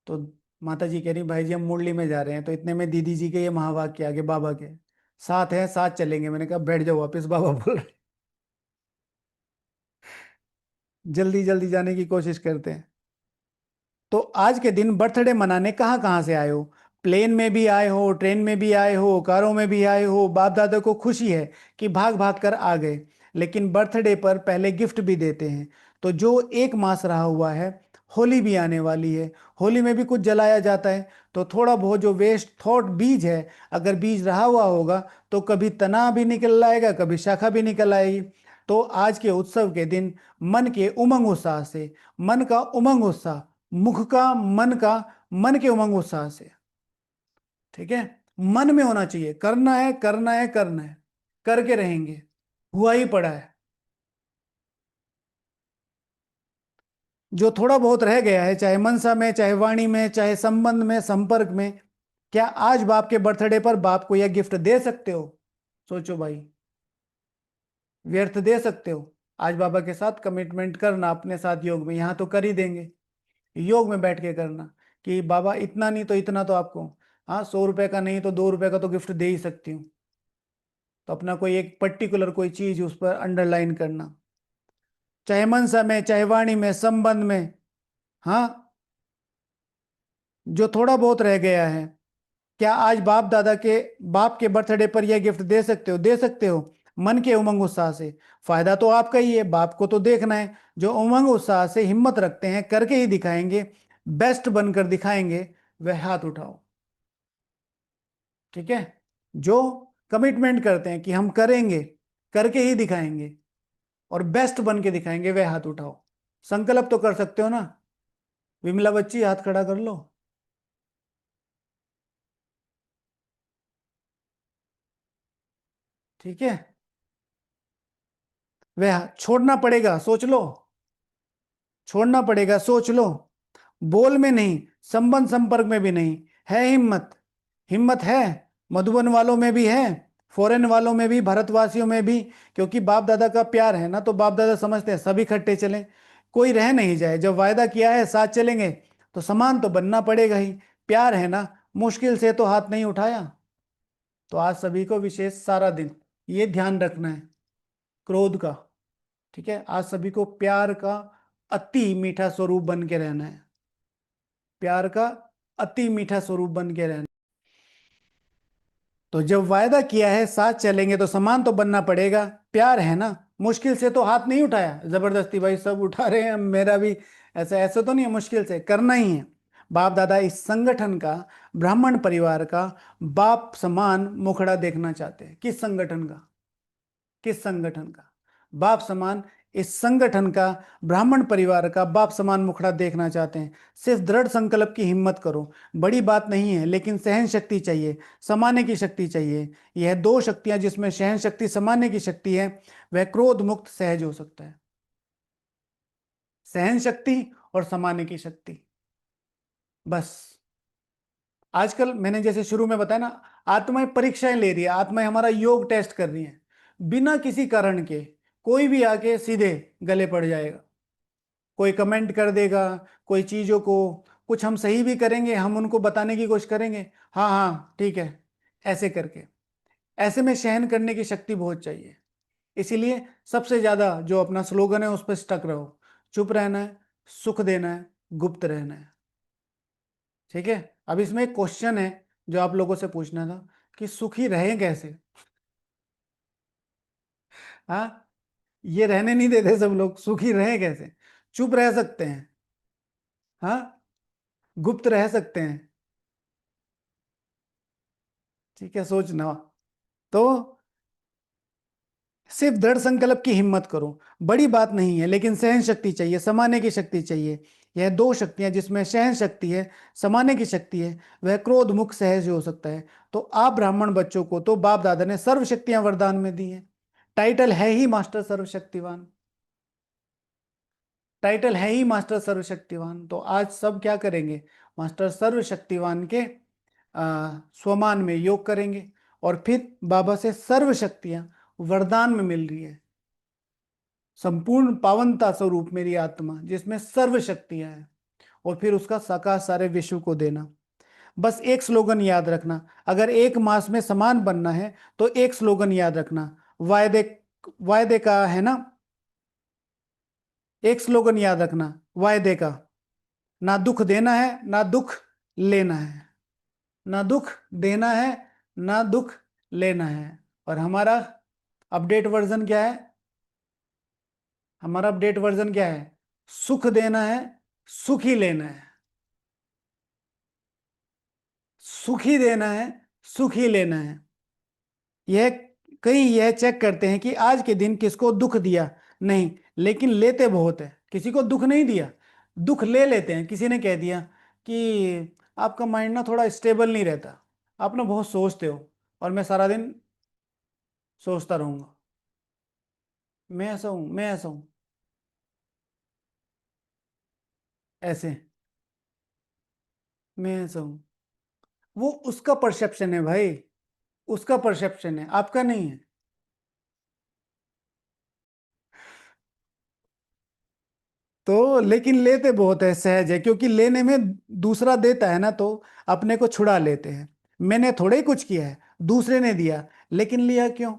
[SPEAKER 1] तो माता जी कह रही भाई जी हम मुरली में जा रहे हैं, तो इतने में दीदी जी के ये महावाक्य आगे बाबा के, साथ हैं साथ चलेंगे, मैंने कहा बैठ जाओ वापिस, बाबा बोल रहे, जल्दी जल्दी जाने की कोशिश करते हैं। तो आज के दिन बर्थडे मनाने कहाँ कहाँ से आए हो, प्लेन में भी आए हो, ट्रेन में भी आए हो, कारों में भी आए हो, बाप दादा को खुशी है कि भाग भाग कर आ गए, लेकिन बर्थडे पर पहले गिफ्ट भी देते हैं। तो जो 1 मास रहा हुआ है, होली भी आने वाली है, होली में भी कुछ जलाया जाता है, तो थोड़ा बहुत जो वेस्ट थॉट बीज है, अगर बीज रहा हुआ होगा तो कभी तना भी निकल आएगा, कभी शाखा भी निकल आएगी। तो आज के उत्सव के दिन मन के उमंग उत्साह से, मन का उमंग उत्साह, मुख का, मन के उमंग उत्साह से, ठीक है, मन में होना चाहिए, करना है करना है करना है, करके रहेंगे, हुआ ही पड़ा है। जो थोड़ा बहुत रह गया है, चाहे मनसा में, चाहे वाणी में, चाहे संबंध में, संपर्क में, क्या आज बाप के बर्थडे पर बाप को यह गिफ्ट दे सकते हो, सोचो भाई, व्यर्थ दे सकते हो। आज बाबा के साथ कमिटमेंट करना, अपने साथ योग में, यहां तो कर ही देंगे, योग में बैठ के करना, कि बाबा इतना नहीं तो इतना तो आपको, हाँ 100 रुपए का नहीं तो 2 रुपए का तो गिफ्ट दे ही सकती हूँ, तो अपना कोई एक पर्टिकुलर कोई चीज उस पर अंडरलाइन करना, चाहे मनसा में, चाहे वाणी में, संबंध में। हाँ, जो थोड़ा बहुत रह गया है, क्या आज बाप दादा के, बाप के बर्थडे पर यह गिफ्ट दे सकते हो, दे सकते हो, मन के उमंग उत्साह से। फायदा तो आपका ही है, बाप को तो देखना है, जो उमंग उत्साह से हिम्मत रखते हैं करके ही दिखाएंगे, बेस्ट बनकर दिखाएंगे, वह हाथ उठाओ। ठीक है, जो कमिटमेंट करते हैं कि हम करेंगे, करके ही दिखाएंगे, और बेस्ट बन के दिखाएंगे, वह हाथ उठाओ। संकल्प तो कर सकते हो ना, विमला बच्ची हाथ खड़ा कर लो। ठीक है, वह छोड़ना पड़ेगा, सोच लो, छोड़ना पड़ेगा, सोच लो, बोल में नहीं, संबंध संपर्क में भी नहीं, है हिम्मत। हिम्मत है, मधुबन वालों में भी है, फॉरेन वालों में भी, भारतवासियों में भी। क्योंकि बाप दादा का प्यार है ना, तो बाप दादा समझते हैं सभी इकट्ठे चलें, कोई रह नहीं जाए। जब वायदा किया है साथ चलेंगे, तो समान तो बनना पड़ेगा ही। प्यार है ना, मुश्किल से तो हाथ नहीं उठाया। तो आज सभी को विशेष सारा दिन ये ध्यान रखना है, क्रोध का, ठीक है, आज सभी को प्यार का अति मीठा स्वरूप बन के रहना है। प्यार का अति मीठा स्वरूप बन के रहना। तो जब वायदा किया है साथ चलेंगे, तो समान तो बनना पड़ेगा। प्यार है ना, मुश्किल से तो हाथ नहीं उठाया जबरदस्ती, भाई सब उठा रहे हैं, मेरा भी ऐसा ऐसा तो नहीं है, मुश्किल से करना ही है। बाप दादा इस संगठन का, ब्राह्मण परिवार का बाप समान मुखड़ा देखना चाहते हैं। किस संगठन का? किस संगठन का? बाप समान, इस संगठन का, ब्राह्मण परिवार का बाप समान मुखड़ा देखना चाहते हैं। सिर्फ दृढ़ संकल्प की हिम्मत करो। बड़ी बात नहीं है, लेकिन सहन शक्ति चाहिए, समाने की शक्ति चाहिए। यह दो शक्तियां, जिसमें सहन शक्ति, समाने की शक्ति है, वह क्रोध मुक्त सहज हो सकता है। सहन शक्ति और समाने की शक्ति, बस। आजकल मैंने जैसे शुरू में बताया ना, आत्माएं परीक्षाएं ले रही है, आत्माएं हमारा योग टेस्ट कर रही हैं, बिना किसी कारण के। कोई भी आके सीधे गले पड़ जाएगा, कोई कमेंट कर देगा, कोई चीजों को, कुछ हम सही भी करेंगे, हम उनको बताने की कोशिश करेंगे, हाँ हाँ ठीक है, ऐसे करके। ऐसे में सहन करने की शक्ति बहुत चाहिए। इसीलिए सबसे ज्यादा जो अपना स्लोगन है उस पर स्टक रहो। चुप रहना है, सुख देना है, गुप्त रहना है। ठीक है। अब इसमें एक क्वेश्चन है जो आप लोगों से पूछना था, कि सुखी रहें कैसे? हाँ, ये रहने नहीं देते सब लोग, सुखी रहें कैसे? चुप रह सकते हैं, हाँ, गुप्त रह सकते हैं, ठीक है, सोचना। तो सिर्फ दृढ़ संकल्प की हिम्मत करो। बड़ी बात नहीं है, लेकिन सहन शक्ति चाहिए, समाने की शक्ति चाहिए। यह दो शक्तियां, जिसमें सहन शक्ति है, समाने की शक्ति है, वह क्रोध मुक्त सहज हो सकता है। तो आप ब्राह्मण बच्चों को तो बाप दादा ने सर्व शक्तियां वरदान में दी हैं। टाइटल है ही मास्टर सर्वशक्तिवान, टाइटल है ही मास्टर सर्वशक्तिवान। तो आज सब क्या करेंगे? मास्टर सर्वशक्तिवान के स्वमान में योग करेंगे, और फिर बाबा से सर्व शक्तियां वरदान में मिल रही है। संपूर्ण पावनता स्वरूप मेरी आत्मा, जिसमें सर्व शक्तियां हैं, और फिर उसका साकार सारे विश्व को देना। बस एक स्लोगन याद रखना, अगर एक मास में समान बनना है, तो एक स्लोगन याद रखना, वायदे, वायदे का है ना, एक स्लोगन याद रखना, वायदे का। ना दुख देना है, ना दुख लेना है। ना दुख देना है, ना दुख लेना है। और हमारा अपडेट वर्जन क्या है? हमारा अपडेट वर्जन क्या है? सुख देना है, सुख ही लेना है। सुख ही देना है, सुख ही लेना है। यह, कई यह चेक करते हैं कि आज के दिन किसको दुख दिया, नहीं, लेकिन लेते बहुत है। किसी को दुख नहीं दिया, दुख ले लेते हैं। किसी ने कह दिया कि आपका माइंड ना थोड़ा स्टेबल नहीं रहता, आप ना बहुत सोचते हो, और मैं सारा दिन सोचता रहूंगा। मैं ऐसा हूं, मैं ऐसा हूं, ऐसे, मैं ऐसा हूं। वो उसका परसेप्शन है भाई, उसका परसेप्शन है, आपका नहीं है। तो लेकिन लेते बहुत है, सहज है, क्योंकि लेने में दूसरा देता है ना, तो अपने को छुड़ा लेते हैं। मैंने थोड़े ही कुछ किया है, दूसरे ने दिया, लेकिन लिया क्यों?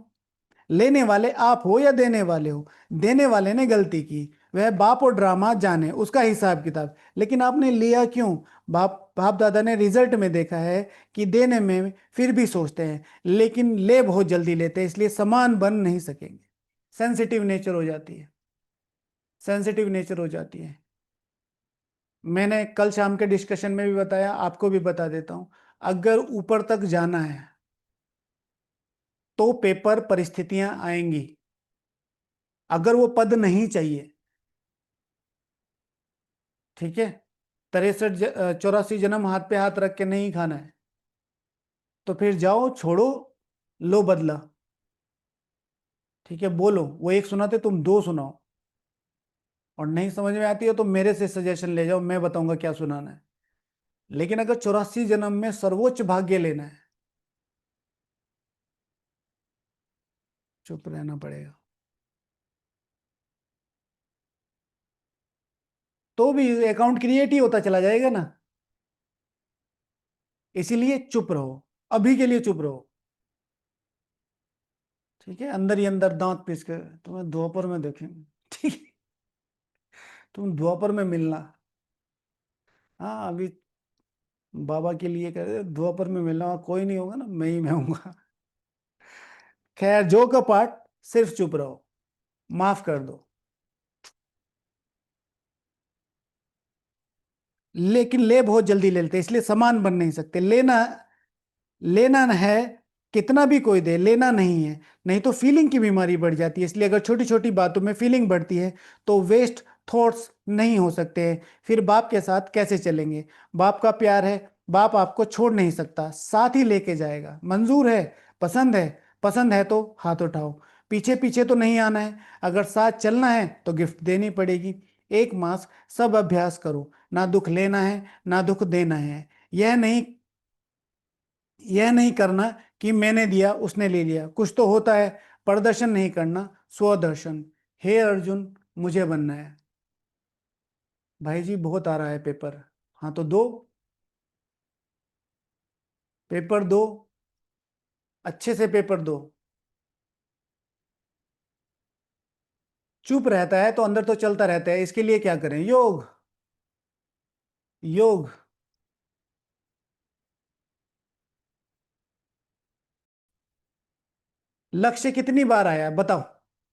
[SPEAKER 1] लेने वाले आप हो या देने वाले हो? देने वाले ने गलती की, वह बाप और ड्रामा जाने उसका हिसाब किताब, लेकिन आपने लिया क्यों? बाप बाप दादा ने रिजल्ट में देखा है कि देने में फिर भी सोचते हैं, लेकिन ले बहुत जल्दी लेते हैं, इसलिए समान बन नहीं सकेंगे। सेंसिटिव नेचर हो जाती है, सेंसिटिव नेचर हो जाती है। मैंने कल शाम के डिस्कशन में भी बताया, आपको भी बता देता हूं। अगर ऊपर तक जाना है, तो पेपर परिस्थितियां आएंगी। अगर वो पद नहीं चाहिए, ठीक है, 63 84 जन्म हाथ पे हाथ रख के नहीं खाना है, तो फिर जाओ, छोड़ो, लो बदला। ठीक है, बोलो, वो एक सुनाते तुम दो सुनाओ। और नहीं समझ में आती है तो मेरे से सजेशन ले जाओ, मैं बताऊंगा क्या सुनाना है। लेकिन अगर 84 जन्म में सर्वोच्च भाग्य लेना है, चुप रहना पड़ेगा। तो भी अकाउंट क्रिएट ही होता चला जाएगा ना। इसीलिए चुप रहो, अभी के लिए चुप रहो। ठीक है, अंदर ही अंदर दांत पीस के तुम्हें द्वापर में देखेंगे। ठीक है, तुम द्वापर में मिलना। हाँ अभी बाबा के लिए कह रहे द्वापर में मिलना, कोई नहीं होगा ना, मैं ही मैं हूँगा। खैर जो का पाठ, सिर्फ चुप रहो, माफ कर दो। लेकिन ले बहुत जल्दी ले लेते हैं, इसलिए समान बन नहीं सकते। लेना, लेना है, कितना भी कोई दे, लेना नहीं है। नहीं तो फीलिंग की बीमारी बढ़ जाती है। इसलिए अगर छोटी छोटी बातों में फीलिंग बढ़ती है तो वेस्ट थॉट्स नहीं हो सकते हैं। फिर बाप के साथ कैसे चलेंगे? बाप का प्यार है, बाप आपको छोड़ नहीं सकता, साथ ही लेके जाएगा। मंजूर है? पसंद है? पसंद है तो हाथ उठाओ। पीछे पीछे तो नहीं आना है। अगर साथ चलना है तो गिफ्ट देनी पड़ेगी। एक मास सब अभ्यास करो, ना दुख लेना है ना दुख देना है। यह नहीं, यह नहीं करना कि मैंने दिया उसने ले लिया, कुछ तो होता है। प्रदर्शन नहीं करना, स्वदर्शन। हे अर्जुन, मुझे बनना है। भाई जी बहुत आ रहा है पेपर। हाँ तो दो, पेपर दो, अच्छे से पेपर दो। चुप रहता है तो अंदर तो चलता रहता है, इसके लिए क्या करें? योग, योग। लक्ष्य कितनी बार आया बताओ,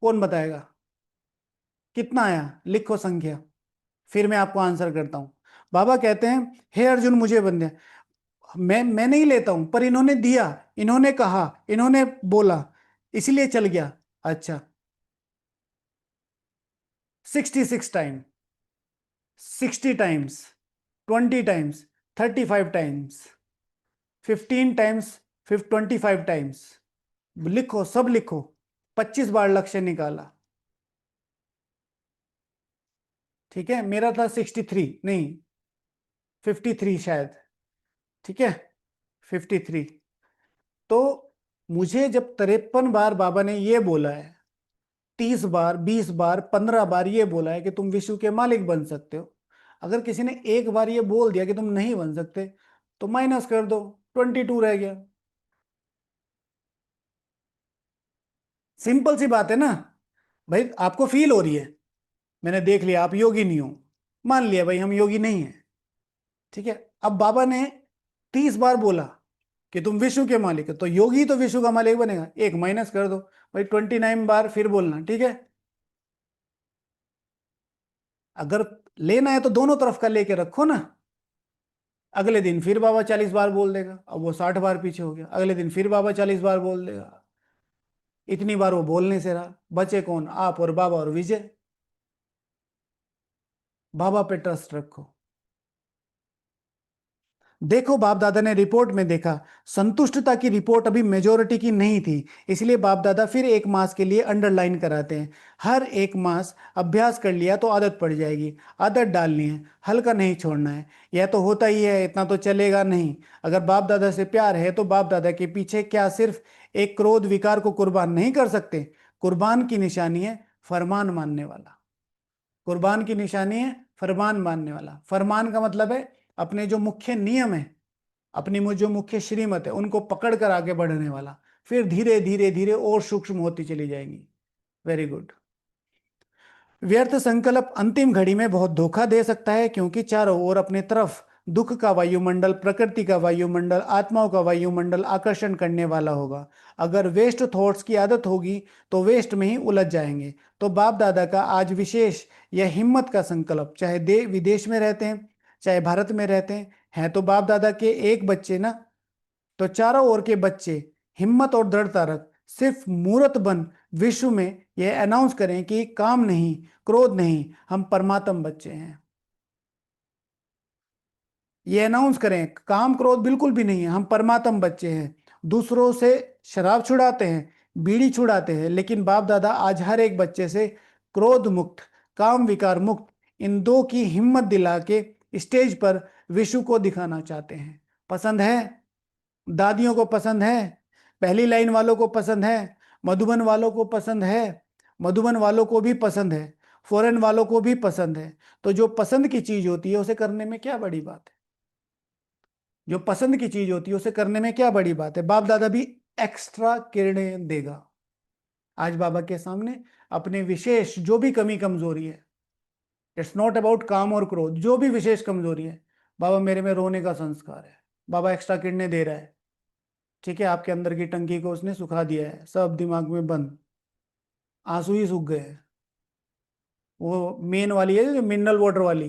[SPEAKER 1] कौन बताएगा? कितना आया? लिखो संख्या, फिर मैं आपको आंसर करता हूं। बाबा कहते हैं हे अर्जुन मुझे बंदे, मैं नहीं लेता हूं, पर इन्होंने दिया, इन्होंने कहा, इन्होंने बोला, इसीलिए चल गया। अच्छा, 66 time, 60 times, 20 times, 35 times, 15 times, 25 times. लिखो, सब लिखो। 25 बार लक्ष्य निकाला। ठीक है, मेरा था 63, नहीं 53 शायद। ठीक है, 53। तो मुझे जब 53 बार बाबा ने ये बोला है, 30 बार, 20 बार, 15 बार ये बोला है कि तुम विश्व के मालिक बन सकते हो। अगर किसी ने एक बार ये बोल दिया कि तुम नहीं बन सकते, तो माइनस कर दो, 22 रह गया। सिंपल सी बात है ना। भाई आपको फील हो रही है, मैंने देख लिया आप योगी नहीं हो, मान लिया भाई हम योगी नहीं है। ठीक है, अब बाबा ने 30 बार बोला कि तुम विश्व के मालिक हो, तो योगी तो विश्व का मालिक बनेगा, एक माइनस कर दो। भाई 29 बार फिर बोलना, ठीक है। अगर लेना है तो दोनों तरफ का लेके रखो ना। अगले दिन फिर बाबा 40 बार बोल देगा, अब वो 60 बार पीछे हो गया। अगले दिन फिर बाबा 40 बार बोल देगा। इतनी बार वो बोलने से रहा, बचे कौन? आप और बाबा और विजय। बाबा पे ट्रस्ट रखो। देखो बाप दादा ने रिपोर्ट में देखा, संतुष्टता की रिपोर्ट अभी मेजोरिटी की नहीं थी। इसलिए बाप दादा फिर एक मास के लिए अंडरलाइन कराते हैं। हर एक मास अभ्यास कर लिया तो आदत पड़ जाएगी। आदत डालनी है, हल्का नहीं छोड़ना है। यह तो होता ही है, इतना तो चलेगा नहीं। अगर बाप दादा से प्यार है तो बाप दादा के पीछे क्या सिर्फ एक क्रोध विकार को कुर्बान नहीं कर सकते? कुर्बान की निशानी है फरमान मानने वाला। कुर्बान की निशानी है फरमान मानने वाला। फरमान का मतलब है अपने जो मुख्य नियम है, अपनी जो मुख्य श्रीमत है, उनको पकड़ कर आगे बढ़ने वाला। फिर धीरे धीरे धीरे और सूक्ष्म होती चली जाएंगी। Very good. व्यर्थ संकल्प अंतिम घड़ी में बहुत धोखा दे सकता है, क्योंकि चारों ओर अपने तरफ दुख का वायुमंडल, प्रकृति का वायुमंडल, आत्माओं का वायुमंडल आकर्षण करने वाला होगा। अगर वेस्ट थॉट्स की आदत होगी तो वेस्ट में ही उलझ जाएंगे। तो बाप दादा का आज विशेष यह हिम्मत का संकल्प, चाहे दे विदेश में रहते हैं चाहे भारत में रहते हैं तो बाप दादा के एक बच्चे ना, तो चारों ओर के बच्चे हिम्मत और दृढ़ता रख, सिर्फ मूर्त बन विश्व में यह अनाउंस करें कि काम नहीं, क्रोध नहीं, हम परमात्म बच्चे हैं। ये अनाउंस करें, काम क्रोध बिल्कुल भी नहीं है, हम परमात्म बच्चे हैं। दूसरों से शराब छुड़ाते हैं, बीड़ी छुड़ाते हैं, लेकिन बाप दादा आज हर एक बच्चे से क्रोध मुक्त, काम विकार मुक्त, इन दो की हिम्मत दिला के स्टेज पर विशु को दिखाना चाहते हैं। पसंद है? दादियों को पसंद है? पहली लाइन वालों को पसंद है? मधुबन वालों को पसंद है? मधुबन वालों को भी पसंद है, फॉरेन वालों को भी पसंद है। तो जो पसंद की चीज होती है उसे करने में क्या बड़ी बात है? जो पसंद की चीज होती है उसे करने में क्या बड़ी बात है? बाप दादा भी एक्स्ट्रा किरणें देगा आज बाबा के सामने। अपने विशेष जो भी कमी कमजोरी है, इट्स नॉट अबाउट काम और क्रोध, जो भी विशेष कमजोरी है, बाबा मेरे में रोने का संस्कार है, बाबा एक्स्ट्रा किडनी दे रहा है। ठीक है, आपके अंदर की टंकी को उसने सुखा दिया है, सब दिमाग में बंद, आंसू ही सूख गए हैं। वो मेन वाली है जो मिनरल वाटर वाली,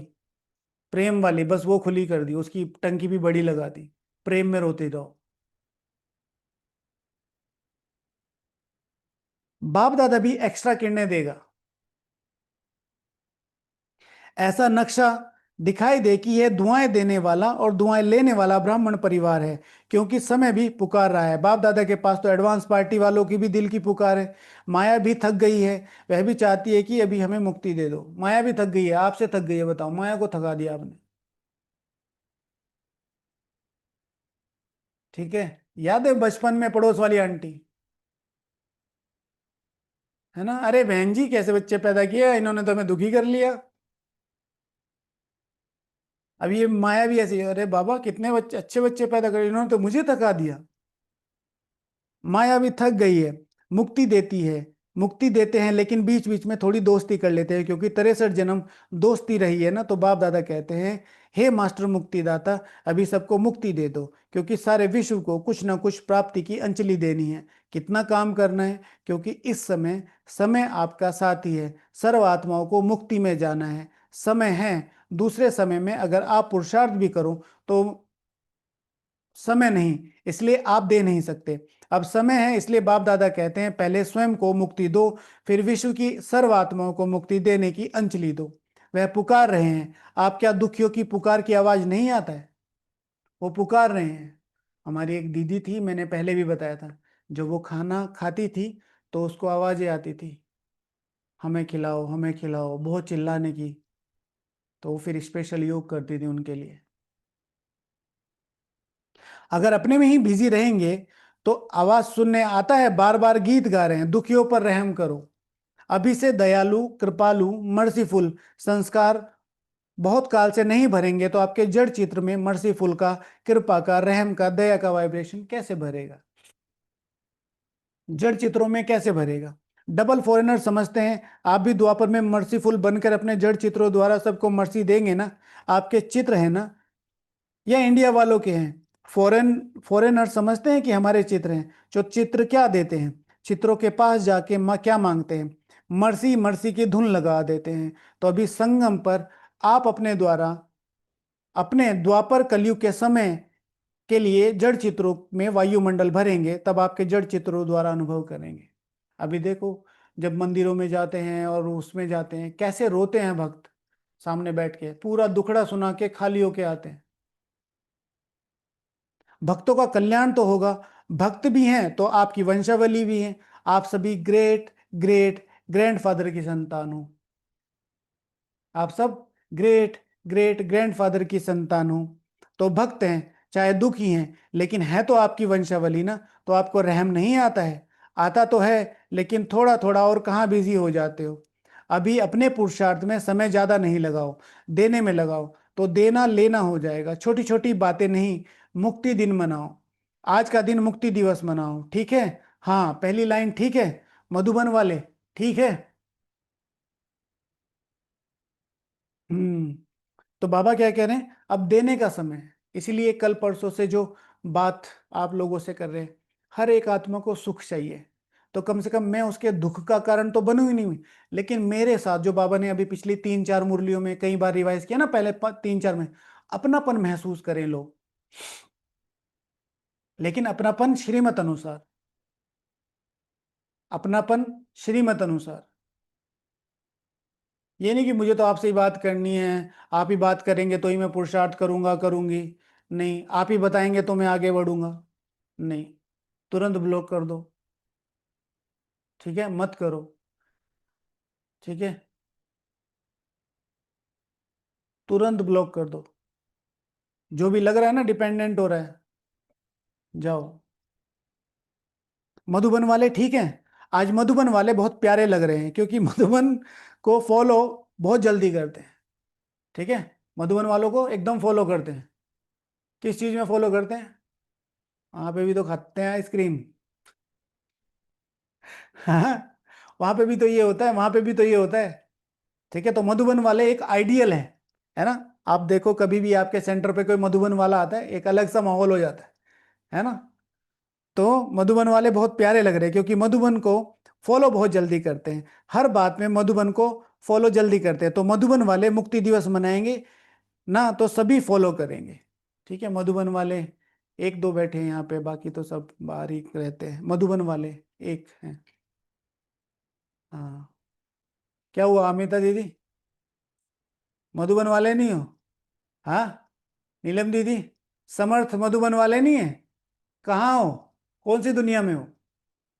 [SPEAKER 1] प्रेम वाली, बस वो खुली कर दी, उसकी टंकी भी बड़ी लगा दी। प्रेम में रोते जाओ। बाप दादा भी एक्स्ट्रा किडनी देगा। ऐसा नक्शा दिखाई दे कि यह दुआएं देने वाला और दुआएं लेने वाला ब्राह्मण परिवार है, क्योंकि समय भी पुकार रहा है। बाप दादा के पास तो एडवांस पार्टी वालों की भी दिल की पुकार है। माया भी थक गई है, वह भी चाहती है कि अभी हमें मुक्ति दे दो। माया भी थक गई है, आपसे थक गई है, बताओ, माया को थका दिया आपने। ठीक है, याद है बचपन में पड़ोस वाली आंटी, है ना, अरे बहन जी कैसे बच्चे पैदा किए, इन्होंने तो हमें दुखी कर लिया। अब ये माया भी ऐसी है, अरे बाबा कितने बच्चे, अच्छे बच्चे पैदा कर, इन्होंने तो मुझे थका दिया। माया भी थक गई है। मुक्ति देती है, मुक्ति देते हैं, लेकिन बीच बीच में थोड़ी दोस्ती कर लेते हैं, क्योंकि 63 जन्म दोस्ती रही है ना। तो बाप दादा कहते हैं, हे मास्टर मुक्तिदाता, अभी सबको मुक्ति दे दो, क्योंकि सारे विश्व को कुछ ना कुछ प्राप्ति की अंजलि देनी है। कितना काम करना है, क्योंकि इस समय समय आपका साथी है। सर्व आत्माओं को मुक्ति में जाना है, समय है। दूसरे समय में अगर आप पुरुषार्थ भी करो तो समय नहीं, इसलिए आप दे नहीं सकते। अब समय है, इसलिए बाप दादा कहते हैं पहले स्वयं को मुक्ति दो, फिर विश्व की सर्व आत्माओं को मुक्ति देने की अंजलि दो। वह पुकार रहे हैं। आप क्या दुखियों की पुकार की आवाज नहीं आता है? वो पुकार रहे हैं। हमारी एक दीदी थी, मैंने पहले भी बताया था, जो वो खाना खाती थी तो उसको आवाजें आती थी, हमें खिलाओ हमें खिलाओ, बहुत चिल्लाने की। तो वो फिर स्पेशल योग करती थी उनके लिए। अगर अपने में ही बिजी रहेंगे तो आवाज सुनने आता है, बार बार गीत गा रहे हैं, दुखियों पर रहम करो। अभी से दयालु, कृपालु, मर्सीफुल संस्कार बहुत काल से नहीं भरेंगे तो आपके जड़ चित्र में मर्सीफुल का, कृपा का, रहम का, दया का वाइब्रेशन कैसे भरेगा? जड़ चित्रों में कैसे भरेगा? डबल फॉरेनर समझते हैं आप भी द्वापर में मर्सीफुल बनकर अपने जड़ चित्रों द्वारा सबको मर्सी देंगे ना। आपके चित्र है ना, या इंडिया वालों के हैं? फॉरेनर समझते हैं कि हमारे चित्र हैं। जो चित्र क्या देते हैं, चित्रों के पास जाके क्या मांगते हैं? मर्सी मर्सी की धुन लगा देते हैं। तो अभी संगम पर आप अपने द्वारा, अपने द्वापर कलयुग के समय के लिए जड़ चित्रों में वायुमंडल भरेंगे, तब आपके जड़ चित्रों द्वारा अनुभव करेंगे। अभी देखो, जब मंदिरों में जाते हैं और उसमें जाते हैं, कैसे रोते हैं भक्त, सामने बैठ के पूरा दुखड़ा सुना के खाली होके आते हैं। भक्तों का कल्याण तो होगा। भक्त भी हैं तो आपकी वंशावली भी है। आप सभी ग्रेट ग्रेट ग्रैंडफादर की संतान हो। आप सब ग्रेट ग्रेट ग्रैंडफादर की संतान हो। तो भक्त हैं, चाहे दुखी हैं, लेकिन है तो आपकी वंशावली ना। तो आपको रहम नहीं आता है? आता तो है, लेकिन थोड़ा थोड़ा और कहाँ बिजी हो जाते हो। अभी अपने पुरुषार्थ में समय ज्यादा नहीं लगाओ, देने में लगाओ, तो देना लेना हो जाएगा। छोटी छोटी बातें नहीं, मुक्ति दिन मनाओ। आज का दिन मुक्ति दिवस मनाओ, ठीक है? हाँ, पहली लाइन ठीक है, मधुबन वाले, ठीक है। हम्म। तो बाबा क्या कह रहे हैं, अब देने का समय है। इसीलिए कल परसों से जो बात आप लोगों से कर रहे हैं, हर एक आत्मा को सुख चाहिए। तो कम से कम मैं उसके दुख का कारण तो बनूं ही नहीं, लेकिन मेरे साथ जो बाबा ने अभी पिछली 3-4 मुरलियों में कई बार रिवाइज किया ना, पहले 3-4 में, अपनापन महसूस करें लोग, लेकिन अपनापन श्रीमत अनुसार। अपनापन श्रीमत अनुसार। ये नहीं कि मुझे तो आपसे ही बात करनी है, आप ही बात करेंगे तो ही मैं पुरुषार्थ करूंगा करूंगी। नहीं, आप ही बताएंगे तो मैं आगे बढ़ूंगा। नहीं, तुरंत ब्लॉक कर दो। ठीक है, मत करो। ठीक है। तुरंत ब्लॉक कर दो। जो भी लग रहा है ना डिपेंडेंट हो रहा है, जाओ। मधुबन वाले ठीक हैं। आज मधुबन वाले बहुत प्यारे लग रहे हैं क्योंकि मधुबन को फॉलो बहुत जल्दी करते हैं। ठीक है, मधुबन वालों को एकदम फॉलो करते हैं। किस चीज में फॉलो करते हैं? वहां पे भी तो खाते हैं आइसक्रीम। हाँ, वहां पे भी तो ये होता है, वहां पे भी तो ये होता है। ठीक है, तो मधुबन वाले एक आइडियल है ना। आप देखो कभी भी आपके सेंटर पे कोई मधुबन वाला आता है, एक अलग सा माहौल हो जाता है ना। तो मधुबन वाले बहुत प्यारे लग रहे हैं क्योंकि मधुबन को फॉलो बहुत जल्दी करते हैं। हर बात में मधुबन को फॉलो जल्दी करते हैं, तो मधुबन वाले मुक्ति दिवस मनाएंगे ना, तो सभी फॉलो करेंगे। ठीक है, मधुबन वाले एक दो बैठे हैं यहाँ पे, बाकी तो सब बाहर ही रहते हैं। मधुबन वाले एक हैं। हाँ, क्या हुआ अमिता दीदी? मधुबन वाले नहीं हो? हाँ, नीलम दीदी, समर्थ मधुबन वाले नहीं है? कहाँ हो? कौन सी दुनिया में हो?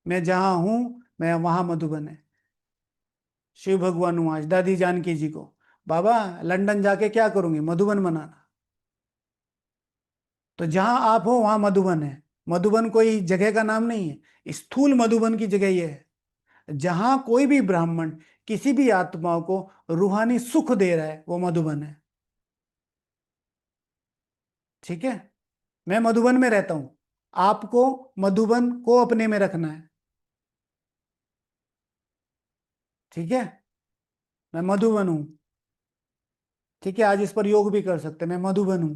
[SPEAKER 1] मैं जहाँ हूँ, मैं वहाँ मधुबन है। शिव भगवान हूँ आज दादी जानकी जी को। बाबा, लंदन जाके क्या करूंगी? मधुबन मनाना। तो जहां आप हो वहां मधुबन है। मधुबन कोई जगह का नाम नहीं है, स्थूल मधुबन की जगह यह है। जहां कोई भी ब्राह्मण किसी भी आत्माओं को रूहानी सुख दे रहा है, वो मधुबन है। ठीक है, मैं मधुबन में रहता हूं। आपको मधुबन को अपने में रखना है। ठीक है, मैं मधुबन हूं। ठीक है, आज इस पर योग भी कर सकते हैं, मैं मधुबन हूं।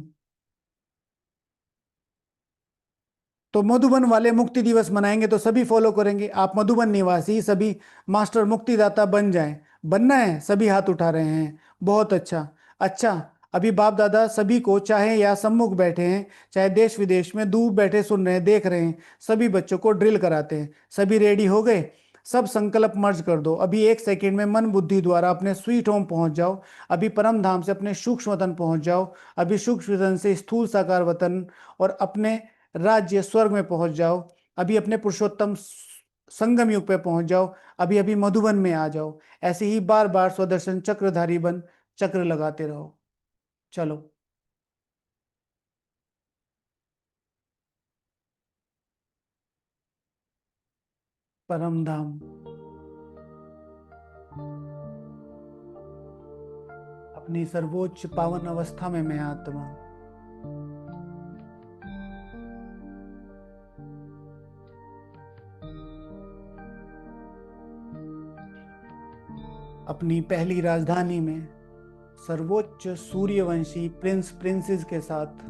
[SPEAKER 1] तो मधुबन वाले मुक्ति दिवस मनाएंगे तो सभी फॉलो करेंगे। आप मधुबन निवासी सभी मास्टर मुक्तिदाता बन जाएं। बनना है? सभी हाथ उठा रहे हैं, बहुत अच्छा। अच्छा, अभी बाप दादा सभी को, चाहे या सम्मुख बैठे हैं, चाहे देश विदेश में दूर बैठे सुन रहे हैं, देख रहे हैं, सभी बच्चों को ड्रिल कराते हैं। सभी रेडी हो गए? सब संकल्प मर्ज कर दो। अभी 1 सेकेंड में मन बुद्धि द्वारा अपने स्वीट होम पहुंच जाओ। अभी परम धाम से अपने सूक्ष्म वतन पहुंच जाओ। अभी सूक्ष्म वतन से स्थूल साकार वतन और अपने राज्य स्वर्ग में पहुंच जाओ। अभी अपने पुरुषोत्तम संगम युग पे पहुंच जाओ। अभी अभी मधुबन में आ जाओ। ऐसे ही बार बार स्वदर्शन चक्रधारी बन चक्र लगाते रहो। चलो। परम धाम, अपनी सर्वोच्च पावन अवस्था में मैं आत्मा। अपनी पहली राजधानी में सर्वोच्च सूर्यवंशी प्रिंस प्रिंसेस के साथ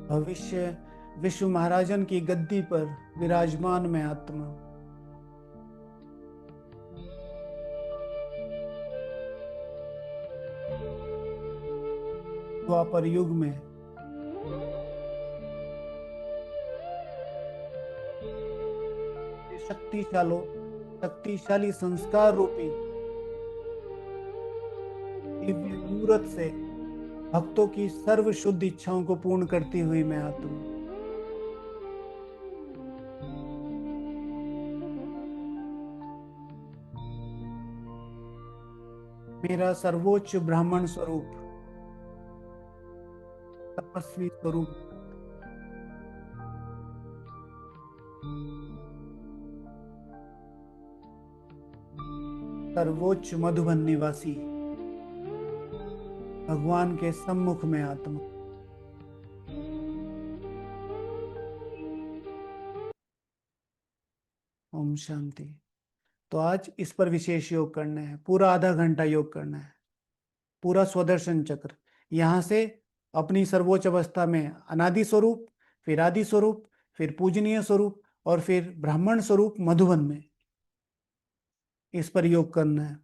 [SPEAKER 1] भविष्य विश्व महाराजन की गद्दी पर विराजमान मैं आत्मा। द्वापर युग में शक्तिशालो शक्तिशाली संस्कार रूपी दिव्य मूरत से भक्तों की सर्व शुद्ध इच्छाओं को पूर्ण करती हुई मैं आत्मा। मेरा सर्वोच्च ब्राह्मण स्वरूप, तपस्वी स्वरूप, सर्वोच्च मधुबन निवासी भगवान के सम्मुख में आत्मा। ओम शांति। तो आज इस पर विशेष योग करना है, पूरा आधा घंटा योग करना है। पूरा स्वदर्शन चक्र, यहाँ से अपनी सर्वोच्च अवस्था में अनादि स्वरूप, फिर आदि स्वरूप, फिर पूजनीय स्वरूप, और फिर ब्राह्मण स्वरूप मधुबन में, इस पर योग करना है।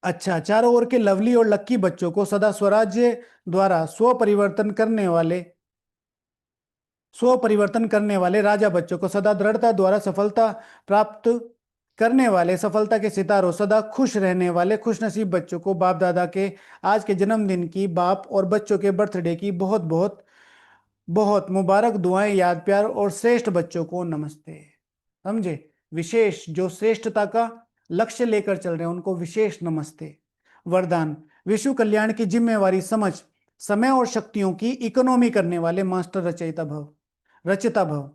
[SPEAKER 1] अच्छा, चारों ओर के लवली और लक्की बच्चों को सदा स्वराज्य द्वारा स्व परिवर्तन करने वाले राजा बच्चों को सदा दृढ़ता द्वारा सफलता प्राप्त करने वाले सफलता के सितारों, सदा खुश रहने वाले खुश नसीब बच्चों को बाप दादा के आज के जन्मदिन की, बाप और बच्चों के बर्थडे की बहुत बहुत बहुत मुबारक दुआएं, याद प्यार, और श्रेष्ठ बच्चों को नमस्ते। समझे? विशेष जो श्रेष्ठता का लक्ष्य लेकर चल रहे हैं उनको विशेष नमस्ते। वरदान, विश्व कल्याण की जिम्मेवारी समझ, समय और शक्तियों की इकोनॉमी करने वाले मास्टर रचयिता भव, रचिता भव।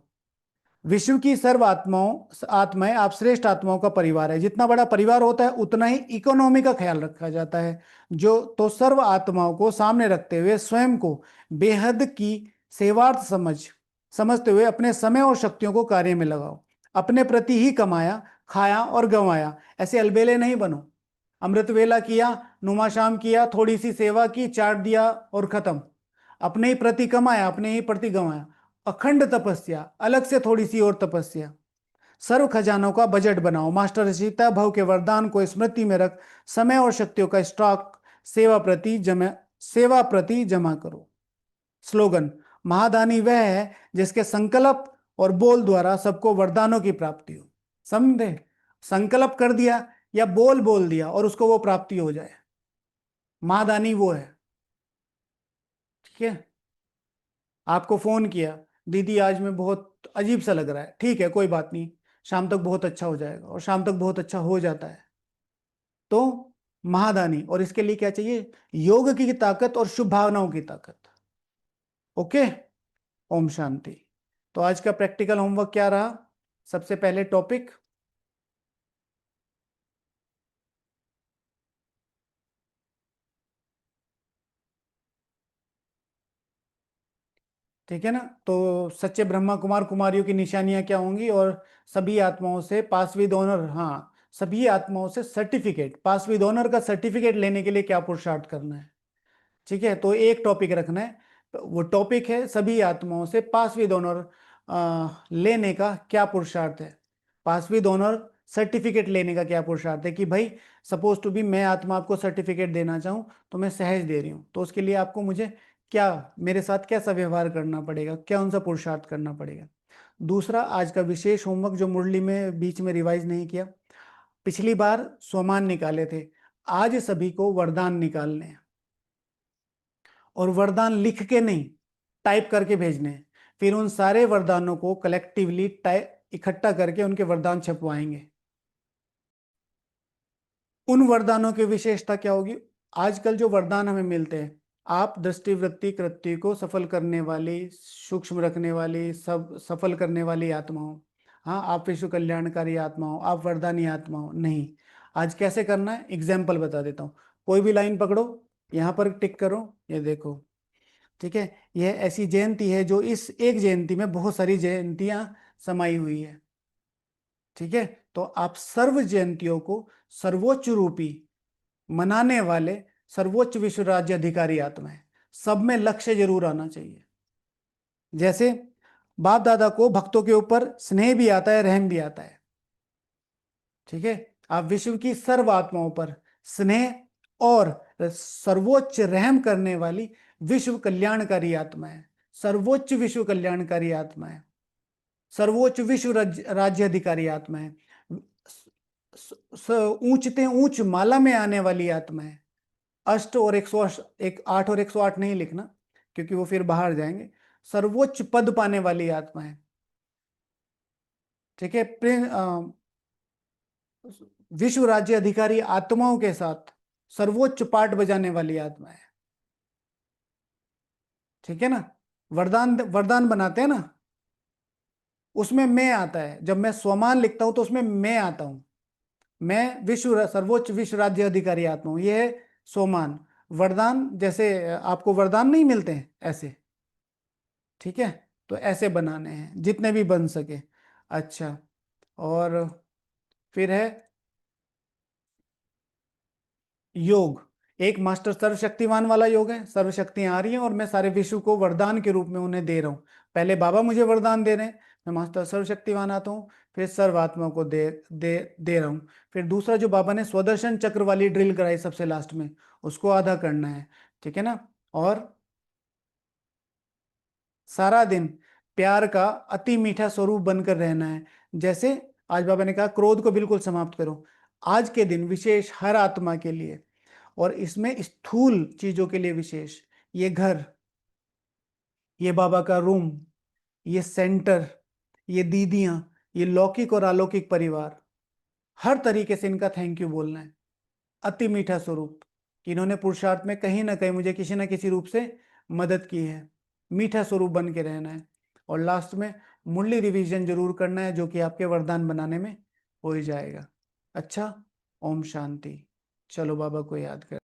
[SPEAKER 1] विश्व की सर्व आत्माओं आत्माएं आप श्रेष्ठ आत्माओं का परिवार है। जितना बड़ा परिवार होता है उतना ही इकोनॉमी का ख्याल रखा जाता है। जो तो सर्व आत्माओं को सामने रखते हुए स्वयं को बेहद की सेवार्थ समझते हुए अपने समय और शक्तियों को कार्य में लगाओ। अपने प्रति ही कमाया, खाया और गंवाया, ऐसे अलबेले नहीं बनो। अमृत वेला किया, नुमाशाम किया, थोड़ी सी सेवा की, चाट दिया और खत्म। अपने ही प्रति कमाया, अपने ही प्रति गंवाया। अखंड तपस्या, अलग से थोड़ी सी और तपस्या। सर्व खजानों का बजट बनाओ। मास्टर रचिता भव के वरदान को स्मृति में रख समय और शक्तियों का स्टॉक सेवा प्रति जमा करो। स्लोगन, महादानी वह है जिसके संकल्प और बोल द्वारा सबको वरदानों की प्राप्ति हो। समझे? संकल्प कर दिया या बोल बोल दिया और उसको वो प्राप्ति हो जाए, महादानी वो है। ठीक है? आपको फोन किया, दीदी आज मैं बहुत अजीब सा लग रहा है, ठीक है कोई बात नहीं, शाम तक बहुत अच्छा हो जाएगा, और शाम तक बहुत अच्छा हो जाता है। तो महादानी, और इसके लिए क्या चाहिए? योग की ताकत और शुभ भावनाओं की ताकत। ओके, ओम शांति। तो आज का प्रैक्टिकल होमवर्क क्या रहा? सबसे पहले टॉपिक, ठीक है ना? तो सच्चे ब्रह्मा कुमार कुमारियों की निशानियां क्या होंगी, और सभी आत्माओं से पास विद ऑनर, हाँ, सभी आत्माओं से सर्टिफिकेट, पास विद ऑनर का सर्टिफिकेट लेने के लिए क्या पुरुषार्थ करना है। ठीक है, तो एक टॉपिक रखना है। तो वो टॉपिक है सभी आत्माओं से पास विद ऑनर लेने का क्या पुरुषार्थ है। पास विद ऑनर सर्टिफिकेट लेने का क्या पुरुषार्थ है, कि भाई सपोज टू बी मैं आत्मा आपको सर्टिफिकेट देना चाहूँ तो मैं सहज दे रही हूँ, तो उसके लिए आपको मुझे क्या, मेरे साथ कैसा व्यवहार करना पड़ेगा, क्या उनसा पुरुषार्थ करना पड़ेगा। दूसरा, आज का विशेष होमवर्क जो मुरली में बीच में रिवाइज नहीं किया, पिछली बार स्वमान निकाले थे, आज सभी को वरदान निकालने हैं, और वरदान लिख के नहीं, टाइप करके भेजने हैं। फिर उन सारे वरदानों को कलेक्टिवली इकट्ठा करके उनके वरदान छपवाएंगे। उन वरदानों की विशेषता क्या होगी? आजकल जो वरदान हमें मिलते हैं, आप दृष्टि वृत्ति कृत्य को सफल करने वाली, सूक्ष्म रखने वाली, सब सफल करने वाली आत्माओं, हाँ आप विश्व कल्याणकारी आत्माओं, आप वरदानी आत्माओं नहीं। आज कैसे करना है, एग्जाम्पल बता देता हूँ। कोई भी लाइन पकड़ो, यहाँ पर टिक करो, ये देखो, ठीक है, यह ऐसी जयंती है जो इस एक जयंती में बहुत सारी जयंतियां समाई हुई है। ठीक है, तो आप सर्व जयंतियों को सर्वोच्च रूपी मनाने वाले सर्वोच्च विश्व राज्य अधिकारी आत्मा है। सब में लक्ष्य जरूर आना चाहिए। जैसे बाप दादा को भक्तों के ऊपर स्नेह भी आता है, रहम भी आता है। ठीक है, आप विश्व की सर्व आत्माओं पर स्नेह और सर्वोच्च रहम करने वाली विश्व कल्याणकारी आत्मा है, सर्वोच्च विश्व कल्याणकारी आत्मा है, सर्वोच्च विश्व राज्य अधिकारी आत्मा है, ऊंचते ऊंच माला में आने वाली आत्मा है। अष्ट और 108 और 108 नहीं लिखना, क्योंकि वो फिर बाहर जाएंगे। सर्वोच्च पद पाने वाली आत्मा है। ठीक है, विश्व राज्य अधिकारी आत्माओं के साथ सर्वोच्च पाठ बजाने वाली आत्मा है। ठीक है ना? वरदान वरदान बनाते हैं ना, उसमें मैं आता है। जब मैं स्वमान लिखता हूं तो उसमें मैं आता हूं। मैं सर्वोच्च विश्व राज्य अधिकारी आत्मा हूं, यह है स्वमान। वरदान जैसे आपको वरदान नहीं मिलते हैं ऐसे। ठीक है, तो ऐसे बनाने हैं जितने भी बन सके। अच्छा, और फिर है योग। एक मास्टर सर्वशक्तिवान वाला योग है, सर्वशक्तियां आ रही हैं और मैं सारे विश्व को वरदान के रूप में उन्हें दे रहा हूं। पहले बाबा मुझे वरदान दे रहे हैं, मैं मास्टर सर्वशक्तिवान आता हूं, फिर सर्वात्मा को दे रहा हूं। फिर दूसरा जो बाबा ने स्वदर्शन चक्र वाली ड्रिल कराई सबसे लास्ट में, उसको आधा करना है। ठीक है ना? और सारा दिन प्यार का अति मीठा स्वरूप बनकर रहना है। जैसे आज बाबा ने कहा क्रोध को बिल्कुल समाप्त करो। आज के दिन विशेष हर आत्मा के लिए, और इसमें स्थूल चीजों के लिए विशेष, ये घर, ये बाबा का रूम, ये सेंटर, ये दीदियां, ये लौकिक और अलौकिक परिवार, हर तरीके से इनका थैंक यू बोलना है। अति मीठा स्वरूप कि इन्होंने पुरुषार्थ में कहीं ना कहीं मुझे किसी ना किसी रूप से मदद की है। मीठा स्वरूप बन के रहना है। और लास्ट में मुरली रिवीजन जरूर करना है, जो कि आपके वरदान बनाने में हो ही जाएगा। अच्छा, ओम शांति। चलो बाबा को याद कर।